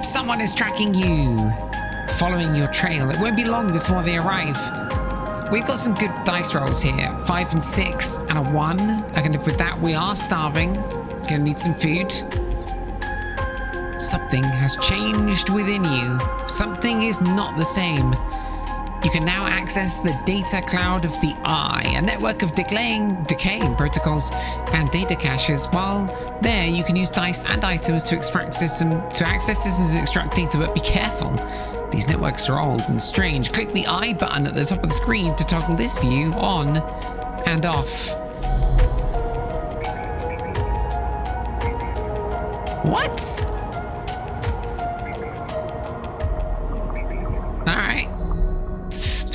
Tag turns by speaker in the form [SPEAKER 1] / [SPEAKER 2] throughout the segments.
[SPEAKER 1] Someone is tracking you, following your trail. It won't be long before they arrive. We've got some good dice rolls here. 5 and 6 and a 1. I can live with that. We are starving. Gonna need some food. Something has changed within you. Something is not the same. You can now access the data cloud of the Eye, a network of decaying protocols and data caches. While there, you can use dice and items to access systems and extract data, but be careful. These networks are old and strange. Click the Eye button at the top of the screen to toggle this view on and off. What?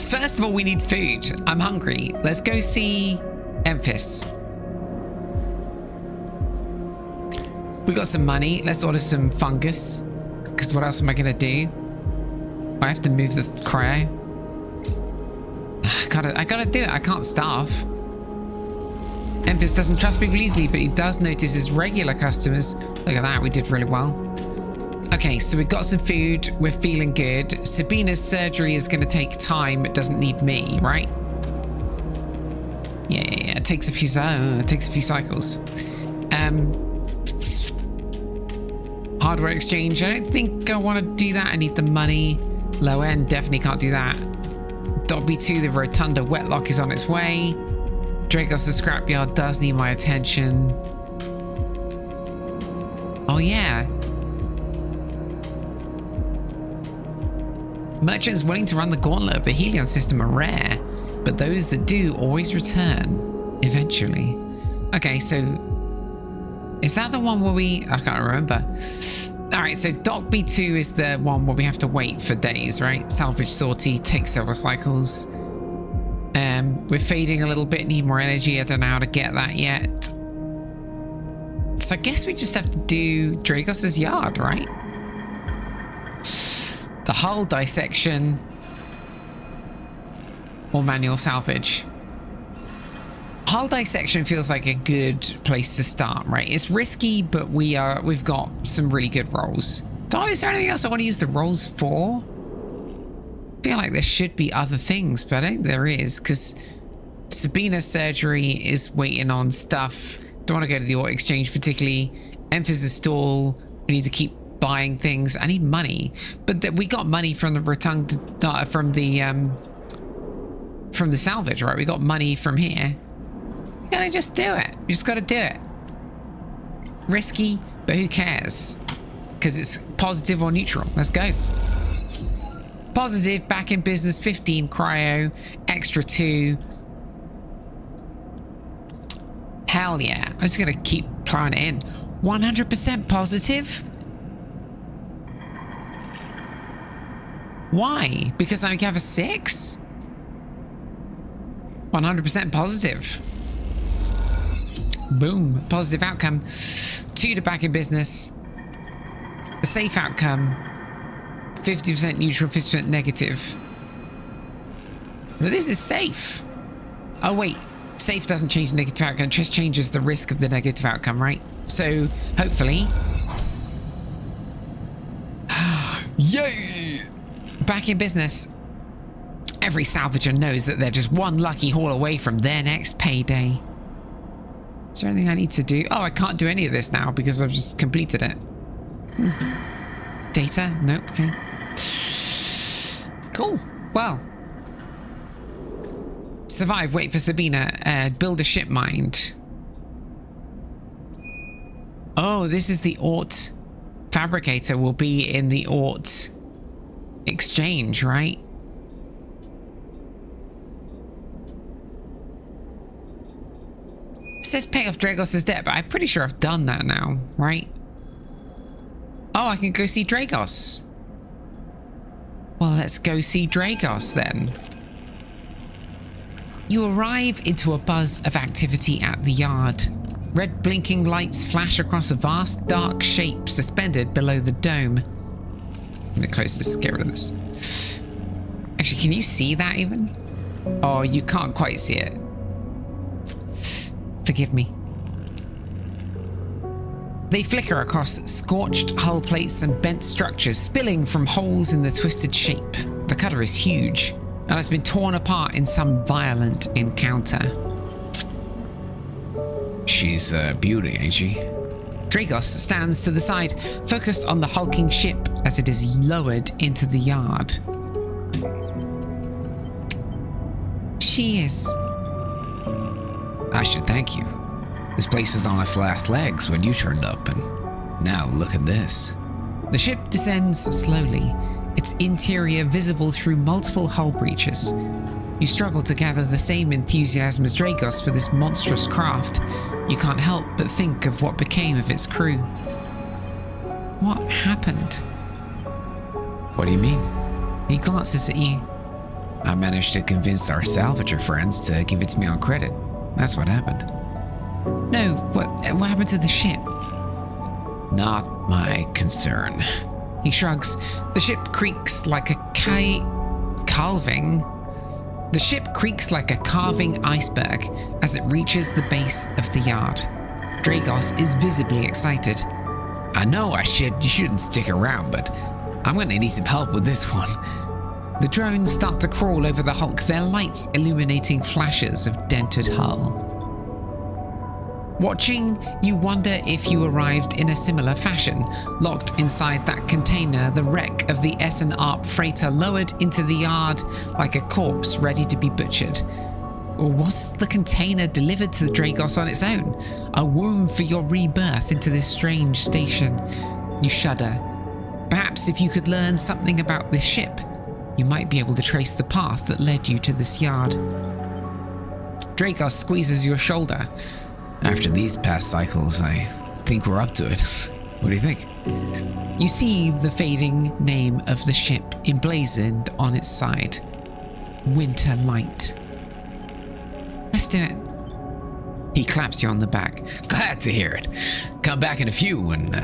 [SPEAKER 1] First of all, we need food. I'm hungry. Let's go see Memphis. We got some money. Let's order some fungus. Because what else am I going to do? I have to move the cryo. I gotta do it. I can't starve. Memphis doesn't trust people easily, but he does notice his regular customers. Look at that. We did really well. Okay, so we've got some food. We're feeling good. Sabina's surgery is going to take time. It doesn't need me, right? Yeah. It takes a few cycles. Hardware exchange. I don't think I want to do that. I need the money. Low end. Definitely can't do that. B2, the Rotunda Wetlock is on its way. Dragos, the scrapyard does need my attention. Oh, yeah. Merchants willing to run the gauntlet of the Helion system are rare, but those that do always return, eventually. Okay, so is that the one where I can't remember. All right, so Dock B2 is the one where we have to wait for days, right? Salvage sortie takes several cycles. We're fading a little bit, need more energy. I don't know how to get that yet. So I guess we just have to do Dragos's yard, right? The hull dissection or manual salvage. Hull dissection feels like a good place to start, right? It's risky, but we've got some really good rolls. Is there anything else I want to use the rolls for? I feel like there should be other things, but I think there is, because Sabina's surgery is waiting on stuff. Don't want to go to the auto exchange particularly. Emphasis stall. We need to keep buying things. I need money, but we got money from the Rotunda, from the salvage, right? We got money from here. We gotta just do it. We just gotta do it. Risky, but who cares? Because it's positive or neutral. Let's go. Positive, back in business, 15 cryo, extra 2. Hell yeah. I'm just gonna keep trying it in. 100% positive? Why? Because I have a 6? 100% positive. Boom. Positive outcome. 2 to back in business. A safe outcome. 50% neutral, 50% negative. But this is safe. Oh, wait. Safe doesn't change the negative outcome. Just changes the risk of the negative outcome, right? So, hopefully... Yay! Back in business. Every salvager knows that they're just one lucky haul away from their next payday. Is there anything I need to do? Oh, I can't do any of this now because I've just completed it. Data? Nope. Okay. Cool. Well. Survive. Wait for Sabina. Build a ship mind. Oh, this is the Ort fabricator. Will be in the Ort exchange, right? It says pay off Dragos's debt, but I'm pretty sure I've done that now, right? Oh, I can go see Dragos. Well, let's go see Dragos then. You arrive into a buzz of activity at the yard. Red blinking lights flash across a vast dark shape suspended below the dome. Let me close this, get rid of this. Actually, can you see that even? Oh, you can't quite see it. Forgive me. They flicker across scorched hull plates and bent structures spilling from holes in the twisted shape. The cutter is huge and has been torn apart in some violent encounter.
[SPEAKER 2] She's a beauty, ain't she?
[SPEAKER 1] Dragos stands to the side, focused on the hulking ship as it is lowered into the yard. She is.
[SPEAKER 2] I should thank you. This place was on its last legs when you turned up, and now look at this.
[SPEAKER 1] The ship descends slowly, its interior visible through multiple hull breaches. You struggle to gather the same enthusiasm as Dragos for this monstrous craft. You can't help but think of what became of its crew. What happened?
[SPEAKER 2] What do you mean?
[SPEAKER 1] He glances at you.
[SPEAKER 2] I managed to convince our salvager friends to give it to me on credit. That's what happened.
[SPEAKER 1] No, what happened to the ship?
[SPEAKER 2] Not my concern.
[SPEAKER 1] He shrugs. The ship creaks like a calving. The ship creaks like a carving iceberg as it reaches the base of the yard. Dragos is visibly excited.
[SPEAKER 2] I know you shouldn't stick around, but I'm gonna need some help with this one.
[SPEAKER 1] The drones start to crawl over the hulk, their lights illuminating flashes of dented hull. Watching, you wonder if you arrived in a similar fashion, locked inside that container, the wreck of the Essen-Arp freighter lowered into the yard like a corpse ready to be butchered. Or was the container delivered to the Dragos on its own? A womb for your rebirth into this strange station? You shudder. Perhaps if you could learn something about this ship, you might be able to trace the path that led you to this yard. Dragos squeezes your shoulder.
[SPEAKER 2] After these past cycles, I think we're up to it. What do you think?
[SPEAKER 1] You see the fading name of the ship emblazoned on its side. Winter Light. Let's do it.
[SPEAKER 2] He claps you on the back. Glad to hear it. Come back in a few and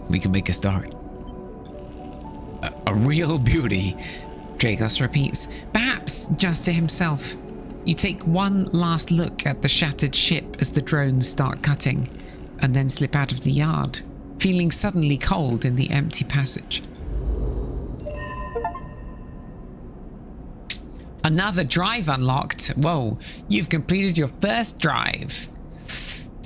[SPEAKER 2] we can make a start. A real beauty,
[SPEAKER 1] Dragos repeats, perhaps just to himself. You take one last look at the shattered ship as the drones start cutting, and then slip out of the yard, feeling suddenly cold in the empty passage. Another drive unlocked. Whoa, you've completed your first drive.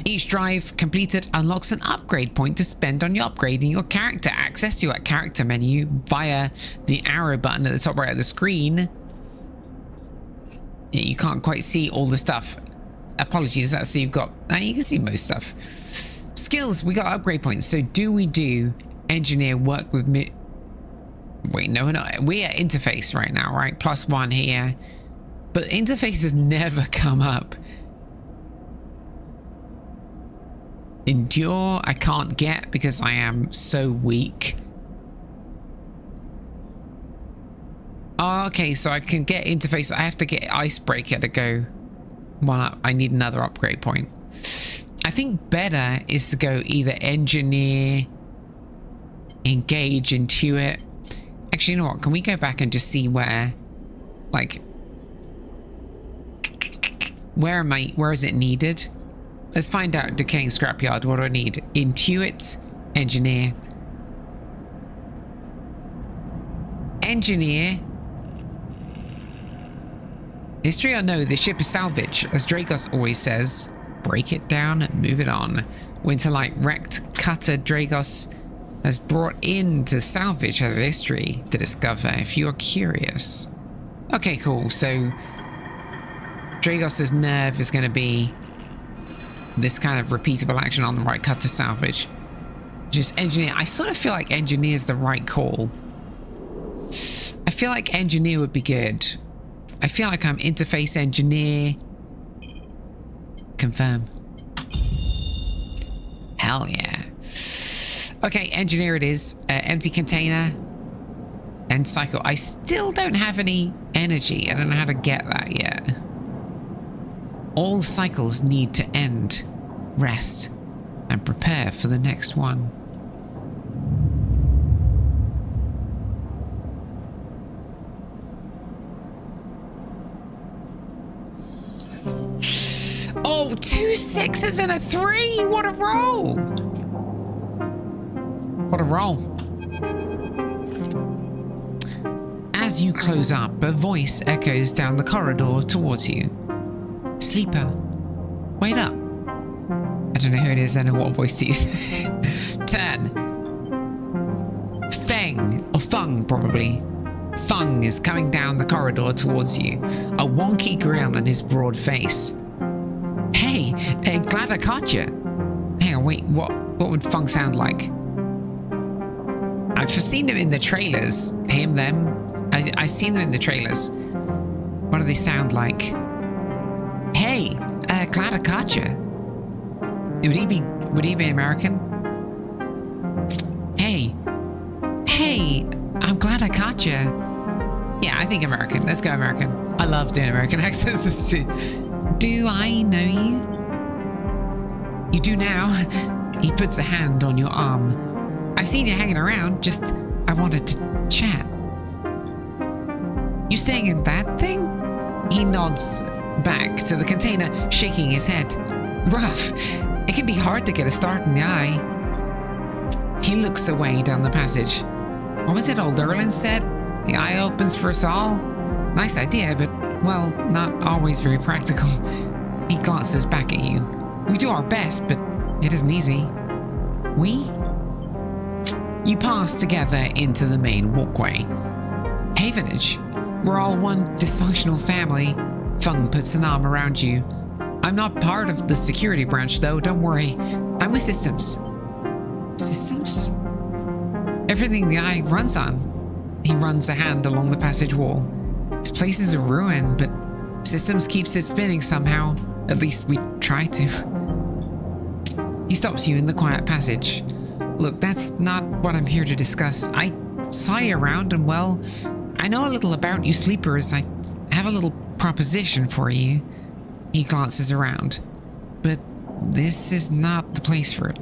[SPEAKER 1] Each drive completed unlocks an upgrade point to spend on your upgrading your character. Access your character menu via the arrow button at the top right of the screen. You can't quite see all the stuff. Apologies, that's so you've got... you can see most stuff. Skills, we got upgrade points. So do we do engineer work with me? Wait, no, we're not. We're at interface right now, right? +1 here. But interface has never come up. Endure, I can't get because I am so weak. Oh, okay, so I can get interface. I have to get icebreaker to go one up. I need another upgrade point. I think better is to go either engineer, engage, intuit. Actually, you know what? Can we go back and just see where, like, where is it needed? Let's find out. Decaying scrapyard. What do I need? Intuit, engineer, history or no, the ship is salvage. As Dragos always says, break it down, move it on. Winterlight wrecked cutter Dragos has brought in to salvage has history to discover if you're curious. Okay, cool. So Dragos's nerve is going to be this kind of repeatable action on the right, cut to salvage. Just engineer. I sort of feel like engineer is the right call. I feel like engineer would be good. I feel like I'm interface engineer. Confirm. Hell yeah. Okay, engineer it is. Empty container. End cycle. I still don't have any energy. I don't know how to get that yet. All cycles need to end, rest, and prepare for the next one. Oh, 2 6s and a 3! What a roll! What a roll. As you close up, a voice echoes down the corridor towards you. Sleeper, wait up. I don't know who it is, I don't know what voice to use. Turn. Feng, or Fung probably. Fung is coming down the corridor towards you, a wonky grin on his broad face. Hey, glad I caught you. Hang on, wait, what would Fung sound like? I've seen them in the trailers. Him, them. I've seen them in the trailers. What do they sound like? Hey, glad I caught you. Would he be American? Hey, I'm glad I caught you. Yeah, I think American. Let's go American. I love doing American accents too. Do I know you? You do now. He puts a hand on your arm. I've seen you hanging around, just I wanted to chat. You staying in that thing? He nods back to the container, shaking his head. Rough. It can be hard to get a start in the eye. He looks away down the passage. What was it old Erlen said? The eye opens for us all? Nice idea, but, well, not always very practical. He glances back at you. We do our best, but it isn't easy. We? You pass together into the main walkway. Havenage. We're all one dysfunctional family. Fung puts an arm around you. I'm not part of the security branch, though, don't worry. I'm with systems. Systems? Everything the eye runs on. He runs a hand along the passage wall. This place is a ruin, but systems keeps it spinning somehow. At least we try to. He stops you in the quiet passage. Look, that's not what I'm here to discuss. I saw you around and, well, I know a little about you sleepers. I have a little proposition for you. He glances around. But this is not the place for it.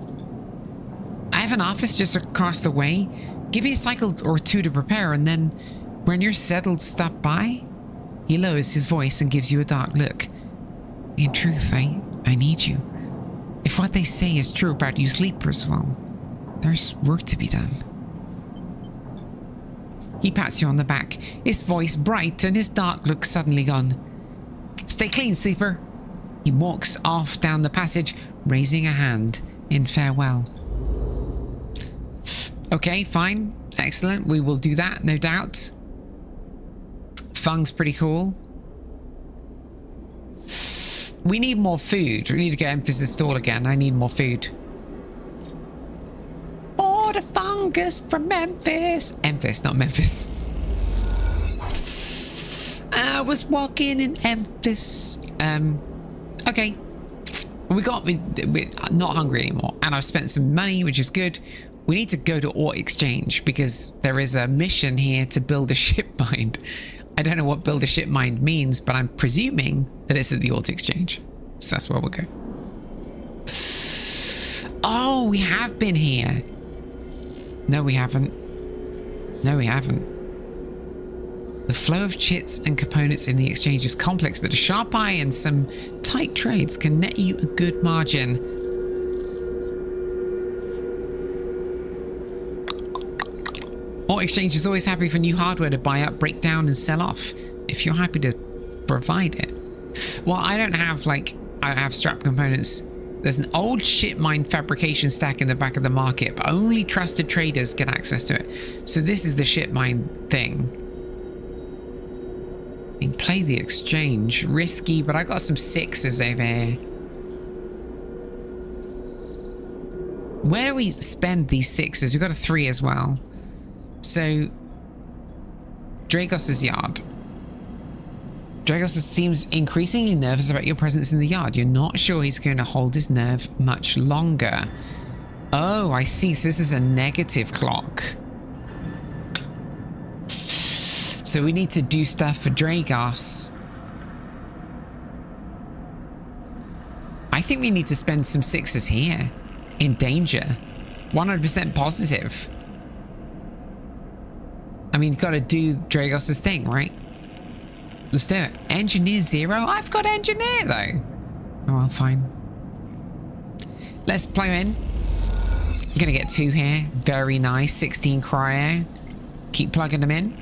[SPEAKER 1] I have an office just across the way. Give me a cycle or two to prepare, and then when you're settled, stop by. He lowers his voice and gives you a dark look. In truth, I need you. If what they say is true about you sleepers, well, there's work to be done. He pats you on the back, his voice bright and his dark look suddenly gone. Stay clean, sleeper. He walks off down the passage, raising a hand in farewell. Okay, fine. Excellent. We will do that, no doubt. Fung's pretty cool. We need more food. We need to go Emphasis stall again. I need more food. Order fungus from Memphis. Memphis, not Memphis. I was walking in Memphis. Okay. We're not hungry anymore. And I've spent some money, which is good. We need to go to Ore Exchange because there is a mission here to build a ship mine. I don't know what build a ship mine means, but I'm presuming that it's at the Ore Exchange. So that's where we'll go. Oh, we have been here. No, we haven't. No, we haven't. The flow of chits and components in the exchange is complex, but a sharp eye and some tight trades can net you a good margin. Ore Exchange is always happy for new hardware to buy up, break down, and sell off, if you're happy to provide it. Well, I don't have strap components. There's an old ship mine fabrication stack in the back of the market, but only trusted traders get access to it. So this is the ship mine thing. And play the exchange. Risky, but I got some 6s over here. Where do we spend these 6s? We've got a 3 as well. So, Dragos's yard. Dragos seems increasingly nervous about your presence in the yard. You're not sure he's going to hold his nerve much longer. Oh, I see. So this is a negative clock. So we need to do stuff for Dragos. I think we need to spend some 6s here. In danger. 100% positive. I mean, you've got to do Dragos's thing, right? Let's do it. Engineer 0? I've got engineer, though. Oh, well, fine. Let's play in. Gonna get 2 here. Very nice. 16 cryo. Keep plugging them in.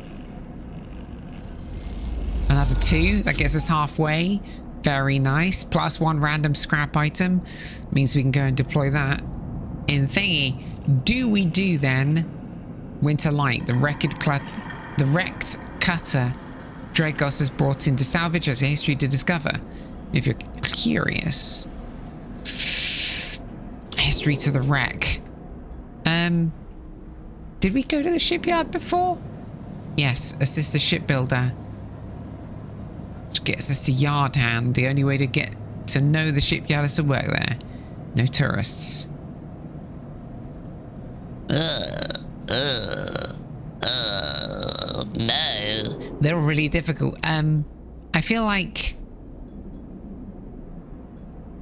[SPEAKER 1] Another 2. That gets us halfway. Very nice. Plus 1 random scrap item. Means we can go and deploy that. In thingy, do we do then Winter Light, the wrecked cutter Dragos is brought into salvage as a history to discover? If you're curious. History to the wreck. Did we go to the shipyard before? Yes, assist the shipbuilder. Which gets us to yard hand. The only way to get to know the shipyard is to work there. No tourists.
[SPEAKER 3] No.
[SPEAKER 1] They're really difficult. I feel like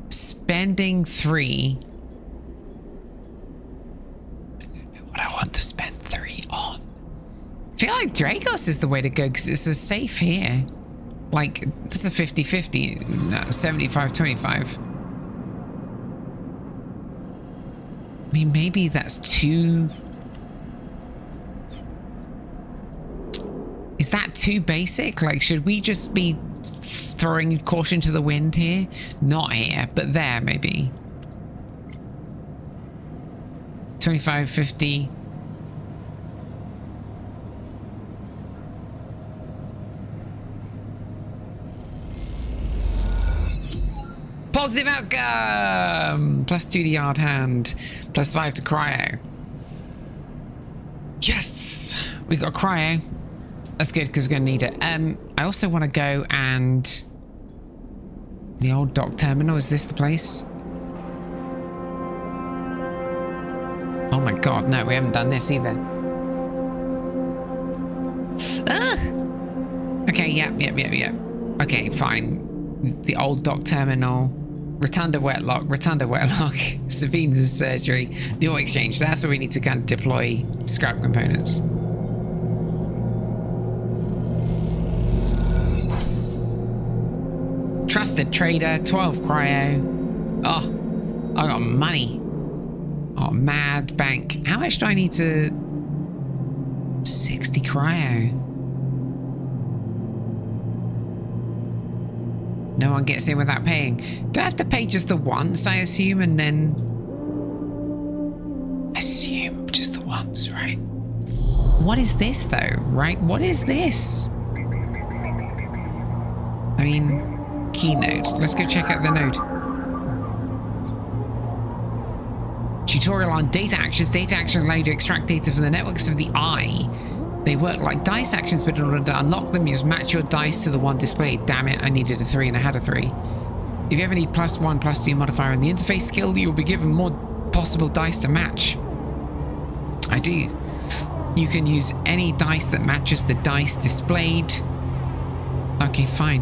[SPEAKER 1] spending 3. I don't know what I want to spend 3 on. I feel like Dragos is the way to go because it's a safe here. Like, this is a 50-50, no, 75-25. I mean, maybe that's too... Is that too basic? Like, should we just be throwing caution to the wind here? Not here, but there, maybe. 25, 50. Positive outcome! +2 to yard hand. +5 to cryo. Yes! We got cryo. That's good because we're going to need it. I also want to go and... The old dock terminal. Is this the place? Oh my god, no, we haven't done this either. Ah! Okay, yep. Okay, fine. The old dock terminal. Rotunda wetlock. Sabine's surgery. The ore exchange. That's where we need to kind of deploy scrap components. Trusted trader, 12 cryo. Oh, I got money. Oh, mad bank. How much do I need to... 60 cryo. No one gets in without paying. Do I have to pay just the once, I assume, and then... Assume just the once, right? What is this, though, right? What is this? I mean... Key node. Let's go check out the node. Tutorial on data actions. Data actions allow you to extract data from the networks of the eye. They work like dice actions, but in order to unlock them, you just match your dice to the one displayed. Damn it, I needed a 3 and I had a 3. If you have any +1, +2 modifier in the interface skill, you will be given more possible dice to match. I do. You can use any dice that matches the dice displayed. Okay, fine.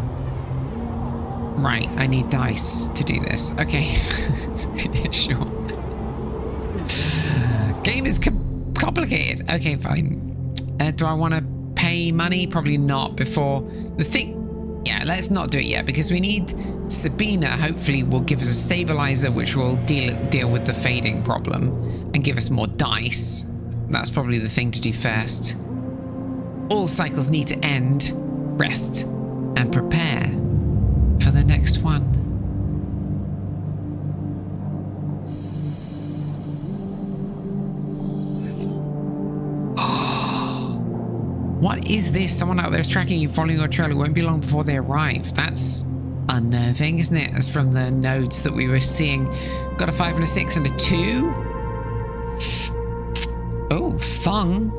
[SPEAKER 1] Right, I need dice to do this. Okay. Yeah, sure. Game is complicated. Okay, fine. Do I want to pay money? Probably not before the thing. Yeah, let's not do it yet because we need Sabina. Hopefully will give us a stabilizer which will deal with the fading problem and give us more dice. That's probably the thing to do first. All cycles need to end, rest, and prepare for the next one. What is this? Someone out there is tracking you, following your trail. It won't be long before they arrive. That's unnerving, isn't it? That's from the nodes that we were seeing. Got a 5 and a 6 and a 2. Oh, Fung.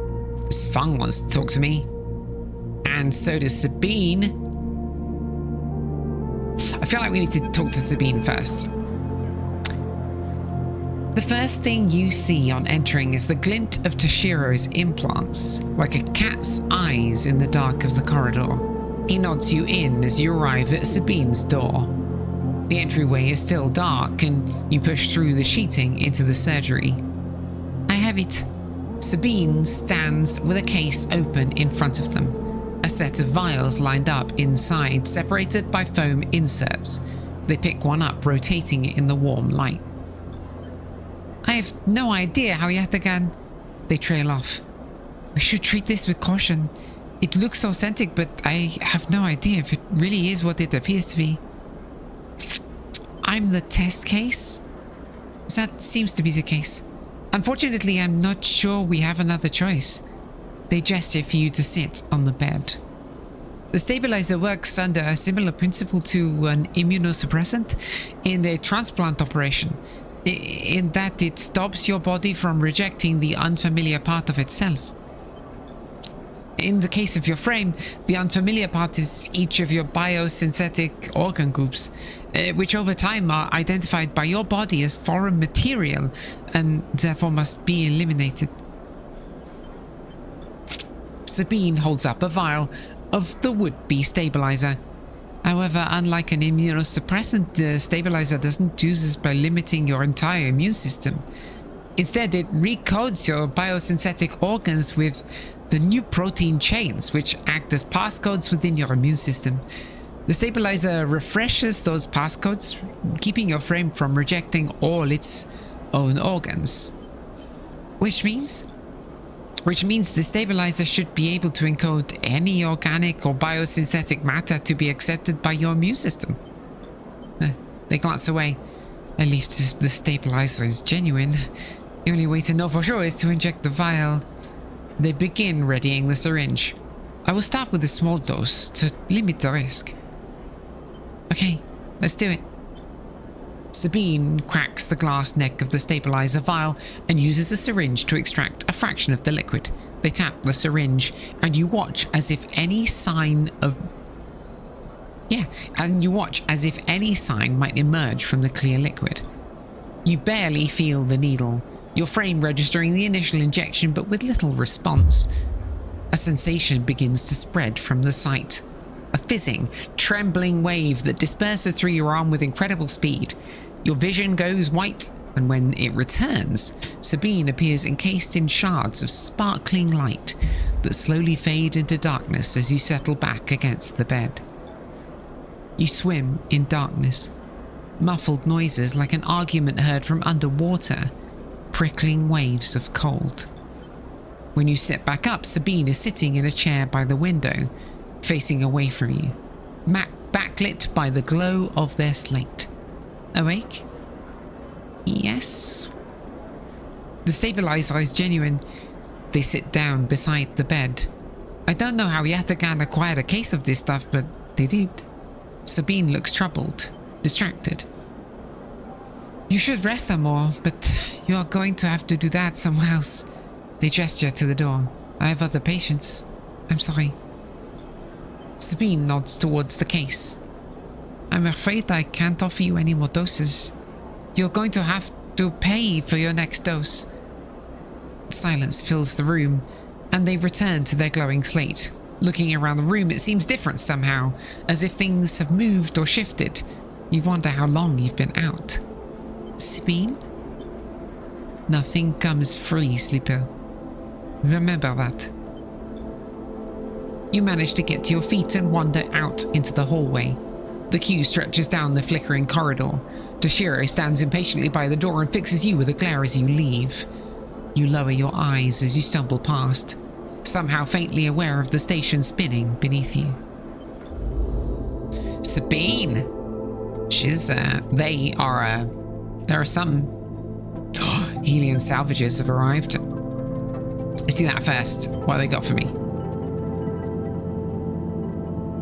[SPEAKER 1] This Fung wants to talk to me. And so does Sabine. I feel like we need to talk to Sabine first. The first thing you see on entering is the glint of Toshiro's implants, like a cat's eyes in the dark of the corridor. He nods you in as you arrive at Sabine's door. The entryway is still dark, and you push through the sheeting into the surgery. I have it. Sabine stands with a case open in front of them. A set of vials lined up inside, separated by foam inserts. They pick one up, rotating it in the warm light. I have no idea how Yatagan. They trail off. We should treat this with caution. It looks authentic, but I have no idea if it really is what it appears to be. I'm the test case? That seems to be the case. Unfortunately, I'm not sure we have another choice. They gesture for you to sit on the bed. The stabilizer works under a similar principle to an immunosuppressant in a transplant operation, in that it stops your body from rejecting the unfamiliar part of itself. In the case of your frame, the unfamiliar part is each of your biosynthetic organ groups, which over time are identified by your body as foreign material and therefore must be eliminated. Sabine holds up a vial of the would-be stabilizer. However, unlike an immunosuppressant, the stabilizer doesn't do this by limiting your entire immune system. Instead, it recodes your biosynthetic organs with the new protein chains, which act as passcodes within your immune system. The stabilizer refreshes those passcodes, keeping your frame from rejecting all its own organs. Which means the stabilizer should be able to encode any organic or biosynthetic matter to be accepted by your immune system. They glance away. At least the stabilizer is genuine. The only way to know for sure is to inject the vial. They begin readying the syringe. I will start with a small dose to limit the risk. Okay, let's do it. Sabine cracks the glass neck of the stabilizer vial and uses the syringe to extract a fraction of the liquid. They tap the syringe and you watch as if any sign might emerge from the clear liquid. You barely feel the needle, your frame registering the initial injection but with little response. A sensation begins to spread from the site. A fizzing, trembling wave that disperses through your arm with incredible speed. Your vision goes white, and when it returns, Sabine appears encased in shards of sparkling light that slowly fade into darkness as you settle back against the bed. You swim in darkness. Muffled noises like an argument heard from underwater, prickling waves of cold. When you sit back up, Sabine is sitting in a chair by the window, facing away from you, backlit by the glow of their slate. Awake? Yes. The stabilizer is genuine. They sit down beside the bed. I don't know how Yatagan acquired a case of this stuff, but they did. Sabine looks troubled, distracted. You should rest some more, but you are going to have to do that somewhere else. They gesture to the door. I have other patients. I'm sorry. Sabine nods towards the case. I'm afraid I can't offer you any more doses. You're going to have to pay for your next dose. Silence fills the room, and they return to their glowing slate. Looking around the room, it seems different somehow, as if things have moved or shifted. You wonder how long you've been out. Sabine? Nothing comes free, sleeper. Remember that. You manage to get to your feet and wander out into the hallway. The queue stretches down the flickering corridor. Toshiro stands impatiently by the door and fixes you with a glare as you leave. You lower your eyes as you stumble past, somehow faintly aware of the station spinning beneath you. Sabine! There are some Helion salvages have arrived. Let's do that first. What have they got for me?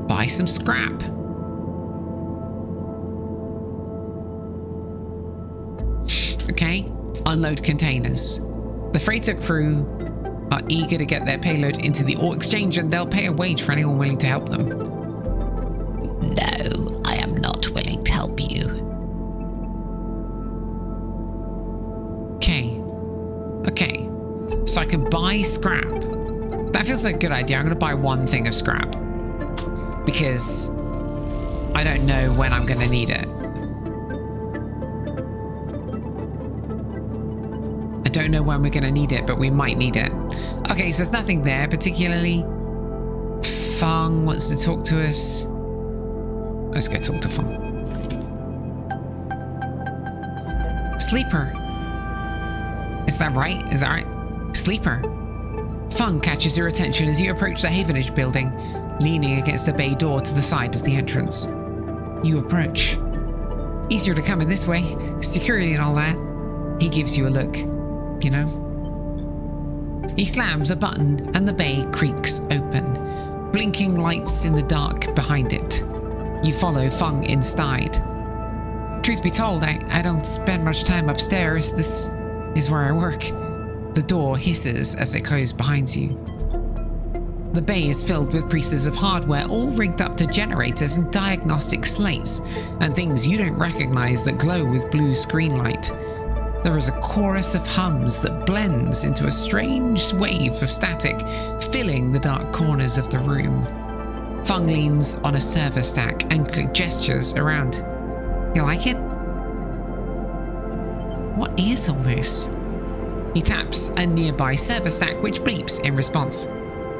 [SPEAKER 1] Buy some scrap. Okay, unload containers. The freighter crew are eager to get their payload into the ore exchange, and they'll pay a wage for anyone willing to help them.
[SPEAKER 3] No, I am not willing to help you.
[SPEAKER 1] Okay. So I can buy scrap. That feels like a good idea. I'm going to buy one thing of scrap, because I don't know when I'm going to need it. I don't know when we're going to need it, but we might need it. Okay, so there's nothing there particularly. Fung wants to talk to us. Let's go talk to Fung. Sleeper. Is that right? Is that right? Sleeper. Fung catches your attention as you approach the Havenage building, leaning against the bay door to the side of the entrance. You approach. Easier to come in this way, security and all that. He gives you a look, you know. He slams a button and the bay creaks open, blinking lights in the dark behind it. You follow Fung inside. Truth be told, I don't spend much time upstairs. This is where I work. The door hisses as it closes behind you. The bay is filled with pieces of hardware, all rigged up to generators and diagnostic slates, and things you don't recognize that glow with blue screen light. There is a chorus of hums that blends into a strange wave of static, filling the dark corners of the room. Fung leans on a server stack and gestures around. You like it? What is all this? He taps a nearby server stack which bleeps in response.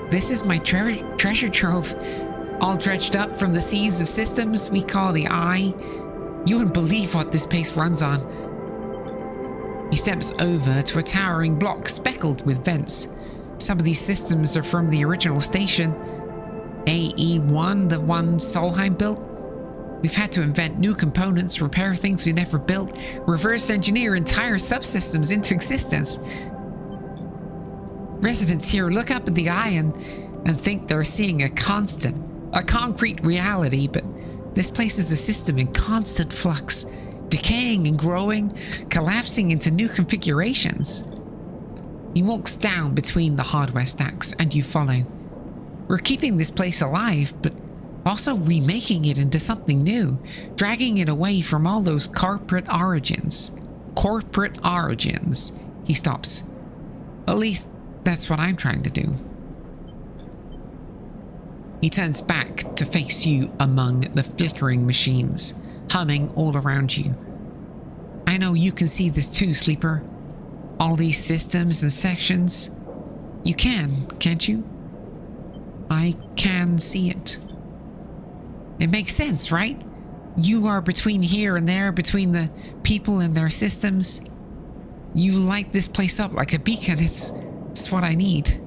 [SPEAKER 1] This is my treasure trove, all dredged up from the seas of systems we call the Eye. You wouldn't believe what this place runs on. He steps over to a towering block speckled with vents. Some of these systems are from the original station, AE1, the one Solheim built. We've had to invent new components, repair things we never built, reverse engineer entire subsystems into existence. Residents here look up at the Eye and think they're seeing a concrete reality, but this place is a system in constant flux, decaying and growing, collapsing into new configurations. He walks down between the hardware stacks and you follow. We're keeping this place alive, but also remaking it into something new, dragging it away from all those corporate origins. Corporate origins. He stops. At least that's what I'm trying to do. He turns back to face you among the flickering machines, humming all around you. I know you can see this too, Sleeper. All these systems and sections. You can, can't you? I can see it. It makes sense, right? You are between here and there, between the people and their systems. You light this place up like a beacon. It's what I need.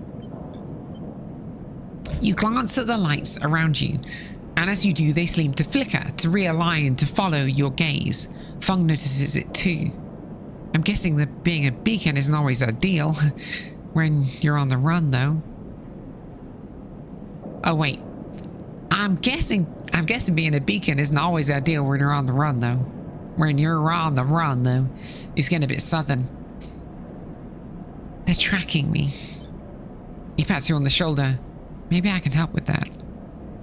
[SPEAKER 1] You glance at the lights around you, and as you do, they seem to flicker, to realign, to follow your gaze. Fung notices it too. I'm guessing that being a beacon isn't always ideal when you're on the run, though. Oh wait, I'm guessing being a beacon isn't always ideal when you're on the run, though. When you're on the run, though, it's getting a bit southern. They're tracking me. He pats you on the shoulder. Maybe I can help with that.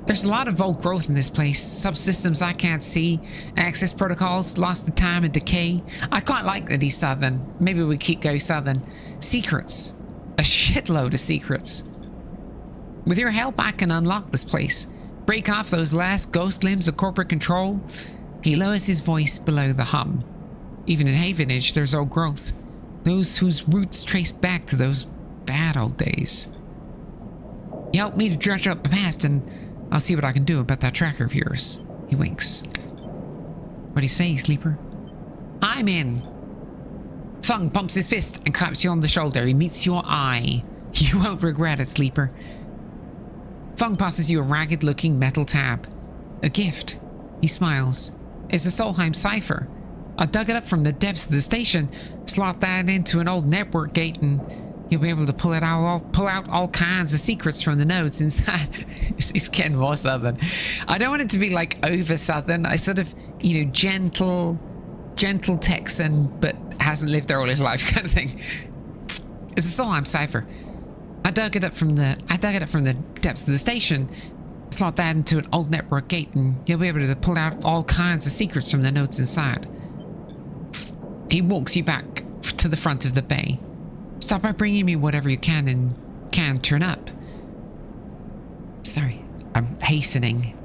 [SPEAKER 1] There's a lot of old growth in this place. Subsystems I can't see. Access protocols lost to time and decay. I quite like that he's southern. Maybe we keep going southern. Secrets. A shitload of secrets. With your help, I can unlock this place. Break off those last ghost limbs of corporate control. He lowers his voice below the hum. Even in Havenage, there's old growth. Those whose roots trace back to those bad old days. You helped me to dredge up the past, and I'll see what I can do about that tracker of yours. He winks. What do you say, Sleeper? I'm in. Fung pumps his fist and claps you on the shoulder. He meets your eye. You won't regret it, Sleeper. Fung passes you a ragged-looking metal tab. A gift. He smiles. It's a Solheim cipher. I dug it up from the depths of the station, slot that into an old network gate, and you'll be able to pull out all kinds of secrets from the nodes inside. It's getting more southern. I don't want it to be like over southern. I sort of, gentle Texan, but hasn't lived there all his life kind of thing. It's a Solheim cipher. I dug it up from the depths of the station, slot that into an old network gate, and you'll be able to pull out all kinds of secrets from the nodes inside. He walks you back to the front of the bay. Start by bringing me whatever you can and can turn up. Sorry, I'm hastening.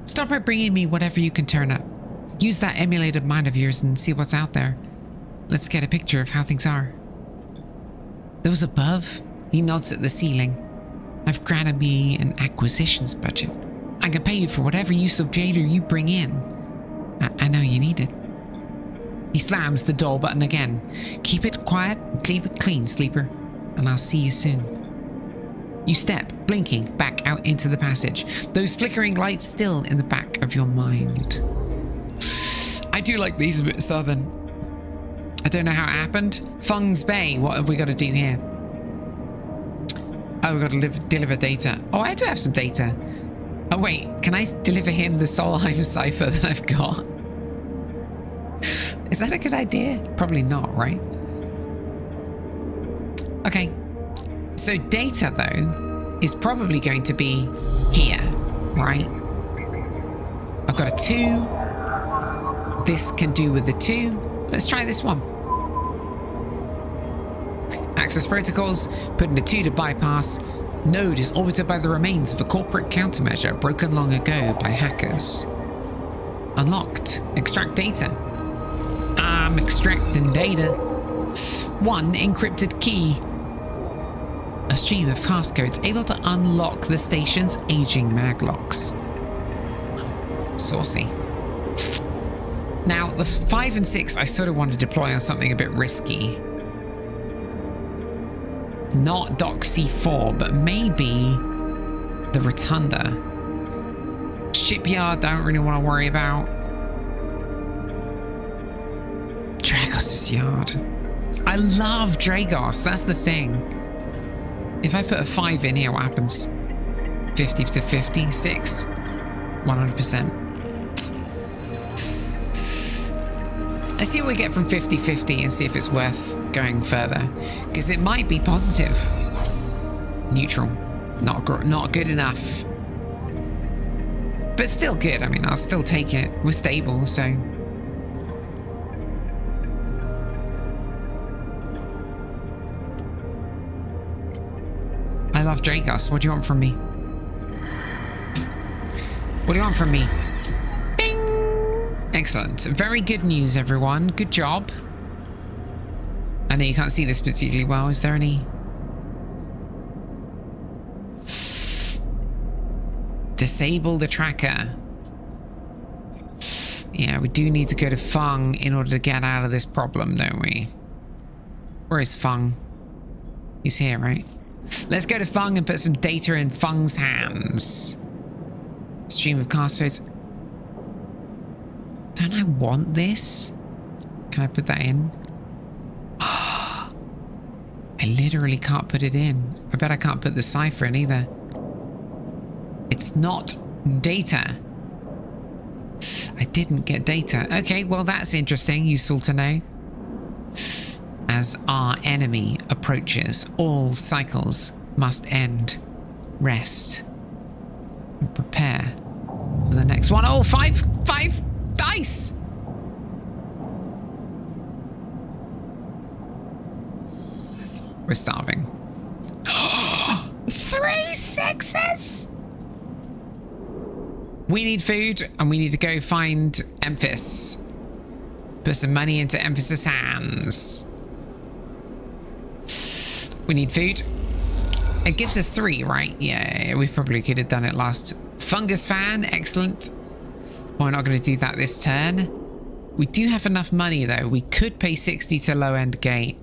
[SPEAKER 1] Start by bringing me whatever you can turn up. Use that emulated mind of yours and see what's out there. Let's get a picture of how things are. Those above? He nods at the ceiling. I've granted me an acquisitions budget. I can pay you for whatever use of data you bring in. I know you need it. He slams the door button again. Keep it quiet, Keep it clean, sleeper, and I'll see you soon. You step, blinking, back out into the passage, those flickering lights still in the back of your mind. I do like these a bit southern. I don't know how it happened. Fung's Bay, what have we got to do here? Oh, we've got to deliver data. Oh, I do have some data. Oh, wait, can I deliver him the Solheim cipher that I've got? Is that a good idea? Probably not, right? Okay. So data, though, is probably going to be here, right? I've got a 2. This can do with the 2. Let's try this one. Access protocols, putting a 2 to bypass. Node is orbited by the remains of a corporate countermeasure broken long ago by hackers. Unlocked. Extract data. I'm extracting data. 1 encrypted key. A stream of passcodes able to unlock the station's aging maglocks. Saucy. Now, the 5 and 6 I sort of want to deploy on something a bit risky. Not Dock C4, but maybe the Rotunda. Shipyard, don't really want to worry about. Dragos' yard. I love Dragos, that's the thing. If I put a 5 in here, what happens? 50 to 50, 6, 100%. Let's see what we get from 50-50 and see if it's worth going further. Because it might be positive. Neutral. Not good enough. But still good. I mean, I'll still take it. We're stable, so... I love Dragos. What do you want from me? What do you want from me? Bing! Excellent. Very good news, everyone. Good job. I know you can't see this particularly well. Is there any... Disable the tracker. Yeah, we do need to go to Fung in order to get out of this problem, don't we? Where is Fung? He's here, right? Let's go to Fung and put some data in Fung's hands. Stream of passcodes. Don't I want this? Can I put that in? I literally can't put it in. I bet I can't put the cipher in either. It's not data. I didn't get data. Okay, well that's interesting. Useful to know. As our enemy approaches, all cycles must end. Rest. And prepare for the next one. Oh, five dice! We're starving. 3 6s! We need food, and we need to go find Emphis. Put some money into Emphis's hands. We need food. It gives us 3, right? Yeah, we probably could have done it last. Fungus fan, excellent. We're not going to do that this turn. We do have enough money, though. We could pay 60 to low-end gate.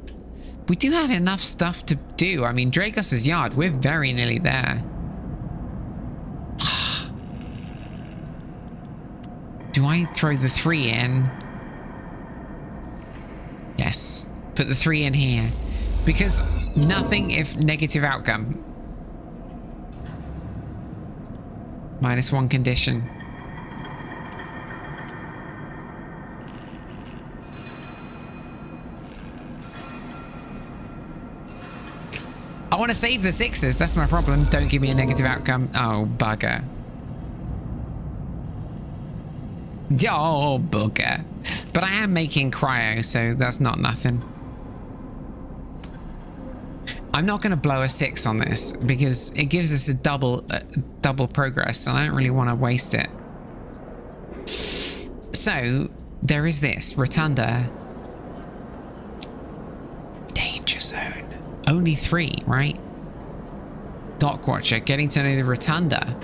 [SPEAKER 1] We do have enough stuff to do. I mean, Dragos' yard, we're very nearly there. Do I throw the 3 in? Yes. Put the 3 in here. Because nothing if negative outcome. -1 condition. I want to save the 6s. That's my problem. Don't give me a negative outcome. Oh, bugger. Oh, bugger. But I am making cryo, so that's not nothing. I'm not going to blow a 6 on this because it gives us a double progress, and I don't really want to waste it. So there is this Rotunda. Danger zone. Only 3, right? Dock Watcher, getting to know the Rotunda.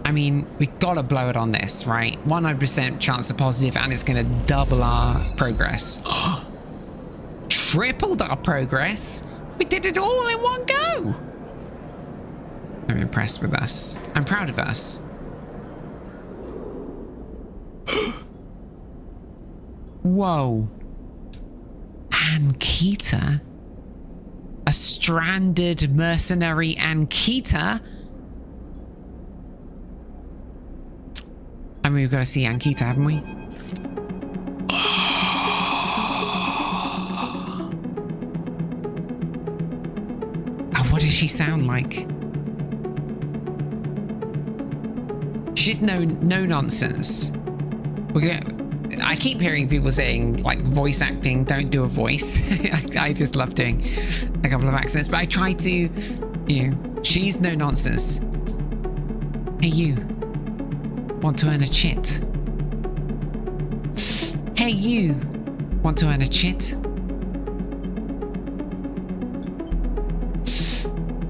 [SPEAKER 1] I mean, we've got to blow it on this, right? 100% chance of positive, and it's going to double our progress. tripled our progress. We did it all in one go. I'm impressed with us. I'm proud of us. Whoa. Ankita? A stranded mercenary Ankita? I mean, we've got to see Ankita, haven't we? Oh, what does she sound like? She's no nonsense. I keep hearing people saying, like, voice acting, don't do a voice. I just love doing a couple of accents, but I try to, you know, she's no nonsense. Hey, you. Want to earn a chit? Hey, you. Want to earn a chit?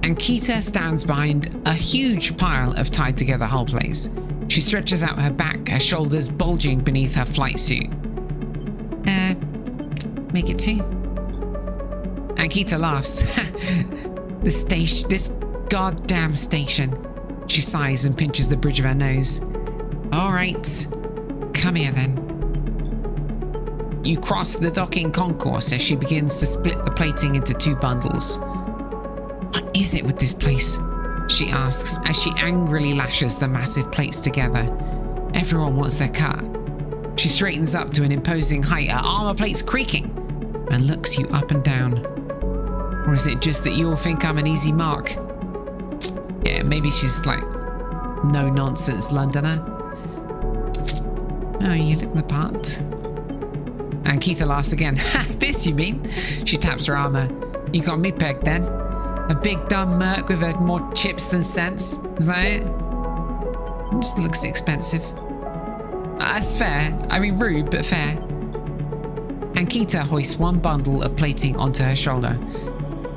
[SPEAKER 1] Ankita stands behind a huge pile of tied together hull plates. She stretches out her back, her shoulders bulging beneath her flight suit. Make it two. Ankita laughs. This goddamn station. She sighs and pinches the bridge of her nose. All right, come here then. You cross the docking concourse as she begins to split the plating into two bundles. What is it with this place? She asks as she angrily lashes the massive plates together. Everyone wants their cut. She straightens up to an imposing height, her armor plates creaking, and looks you up and down. Or is it just that you all think I'm an easy mark? Yeah, maybe she's like no-nonsense Londoner. Oh, you look the part. Ankita laughs again. Ha, this you mean? She taps her armor. You got me pegged then. A big dumb merc with more chips than sense. Is that it? It just looks expensive. That's fair. I mean, rude, but fair. Ankita hoists one bundle of plating onto her shoulder.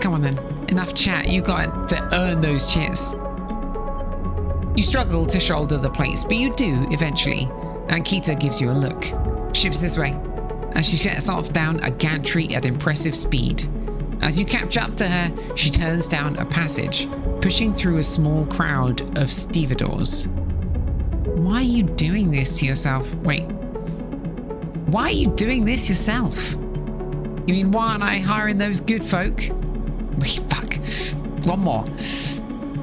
[SPEAKER 1] Come on then. Enough chat. You got to earn those chits. You struggle to shoulder the plates, but you do eventually. Ankita gives you a look. Ships this way. As she sets off down a gantry at impressive speed. As you catch up to her, she turns down a passage, pushing through a small crowd of stevedores. Why are you doing this to yourself? Wait. Why are you doing this yourself? You mean, why aren't I hiring those good folk? Wait, fuck. One more.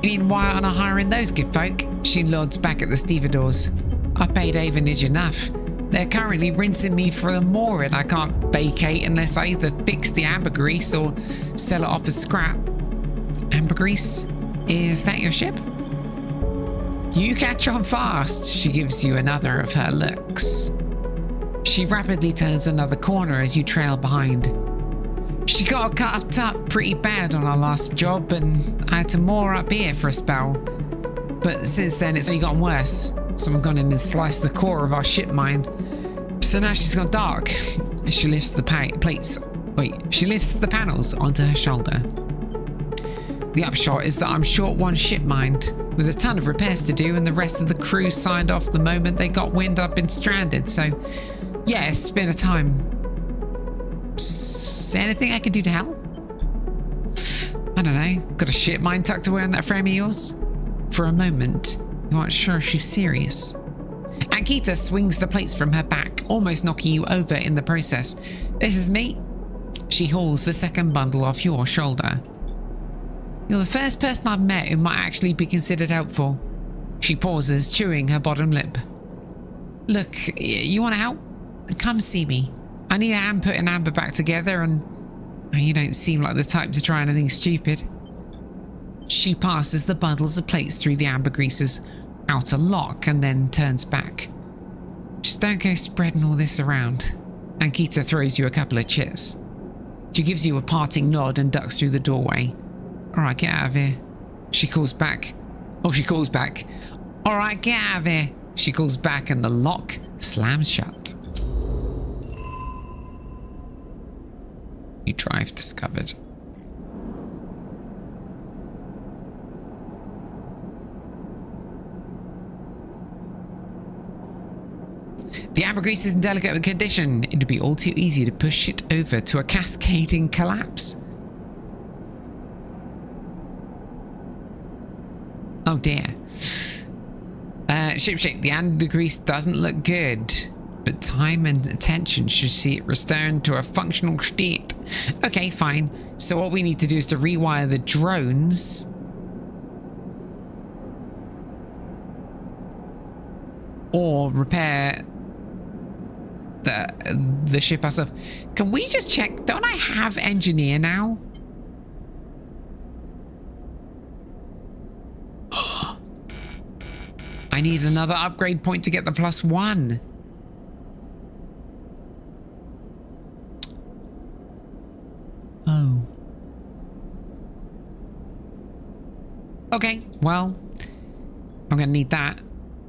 [SPEAKER 1] You mean, why aren't I hiring those good folk? She nods back at the stevedores. I paid Avenage enough. They're currently rinsing me for the mooring. I can't vacate unless I either fix the ambergrease or sell it off as scrap. Ambergrease? Is that your ship? You catch on fast. She gives you another of her looks. She rapidly turns another corner as you trail behind. She got cut up pretty bad on our last job and I had to moor up here for a spell. But since then it's only gotten worse. Someone gone in and sliced the core of our ship mine. So now she's gone dark. She lifts the she lifts the panels onto her shoulder. The upshot is that I'm short one ship mind, with a ton of repairs to do, and the rest of the crew signed off the moment they got wind I've been stranded. So, yeah, it's been a time. Anything I can do to help? I don't know. Got a ship mine tucked away on that frame of yours? For a moment, you aren't sure if she's serious. Ankita swings the plates from her back, almost knocking you over in the process. This is me. She hauls the second bundle off your shoulder. You're the first person I've met who might actually be considered helpful. She pauses, chewing her bottom lip. Look, you want to help? Come see me. I need a hand putting Amber back together, and you don't seem like the type to try anything stupid. She passes the bundles of plates through the ambergrease's outer lock and then turns back. Just don't go spreading all this around. Ankita throws you a couple of chits. She gives you a parting nod and ducks through the doorway. All right, get out of here. She calls back. Oh, she calls back. All right, get out of here. She calls back and the lock slams shut. New drive discovered. The ambergris is in delicate condition. It'd be all too easy to push it over to a cascading collapse. Oh dear. Shipshape, the ambergris doesn't look good, but time and attention should see it return to a functional state. Okay, fine. So what we need to do is to rewire the drones. Or repair the ship ourselves. Can we just check? Don't I have engineer now? I need another upgrade point to get the +1. Oh. Okay, well, I'm gonna need that.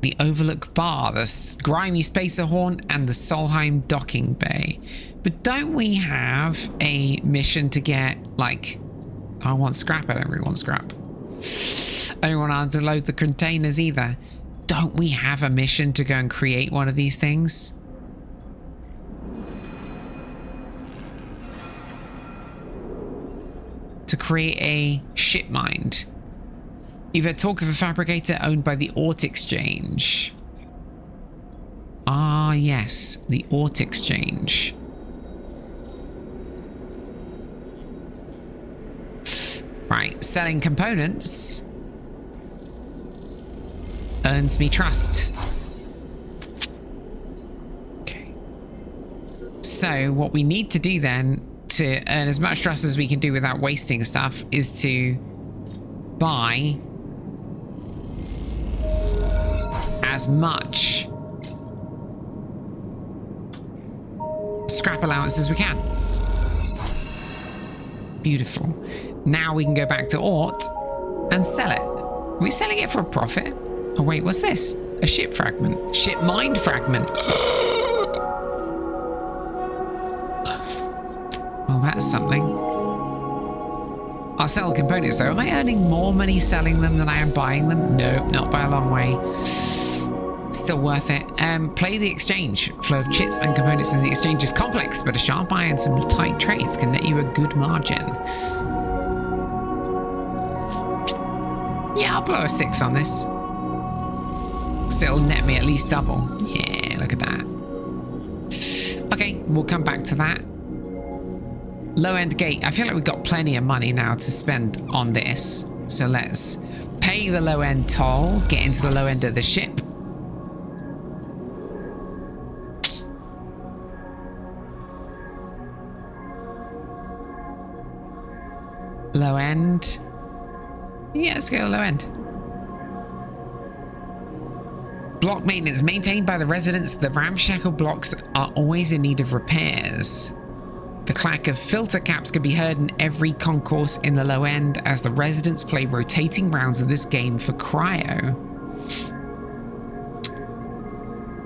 [SPEAKER 1] The Overlook Bar, the Grimy Spacer Horn, and the Solheim Docking Bay. But don't we have a mission to get, like... I want scrap. I don't really want scrap. I don't want to unload the containers either. Don't we have a mission to go and create one of these things? To create a ship mind. You've heard talk of a fabricator owned by the Ort Exchange. Ah, yes, the Ort Exchange. Right, selling components earns me trust. Okay. So what we need to do then to earn as much trust as we can do without wasting stuff is to buy as much scrap allowance as we can. Beautiful. Now we can go back to Ort and sell it. Are we selling it for a profit? Oh wait, what's this? A ship fragment. Ship mind fragment. Well, that's something. I'll sell components though. Am I earning more money selling them than I am buying them? No, not by a long way. Still worth it. Play the exchange. Flow of chits and components in the exchange is complex, but a sharp eye and some tight trades can net you a good margin. Yeah, I'll blow a 6 on this. So it'll net me at least double. Yeah, look at that. Okay, we'll come back to that. Low end gate. I feel like we've got plenty of money now to spend on this. So let's pay the low end toll, get into the low end of the ship. Low end. Yeah, let's go to low end. Block maintenance. Maintained by the residents, the ramshackle blocks are always in need of repairs. The clack of filter caps can be heard in every concourse in the low end as the residents play rotating rounds of this game for cryo.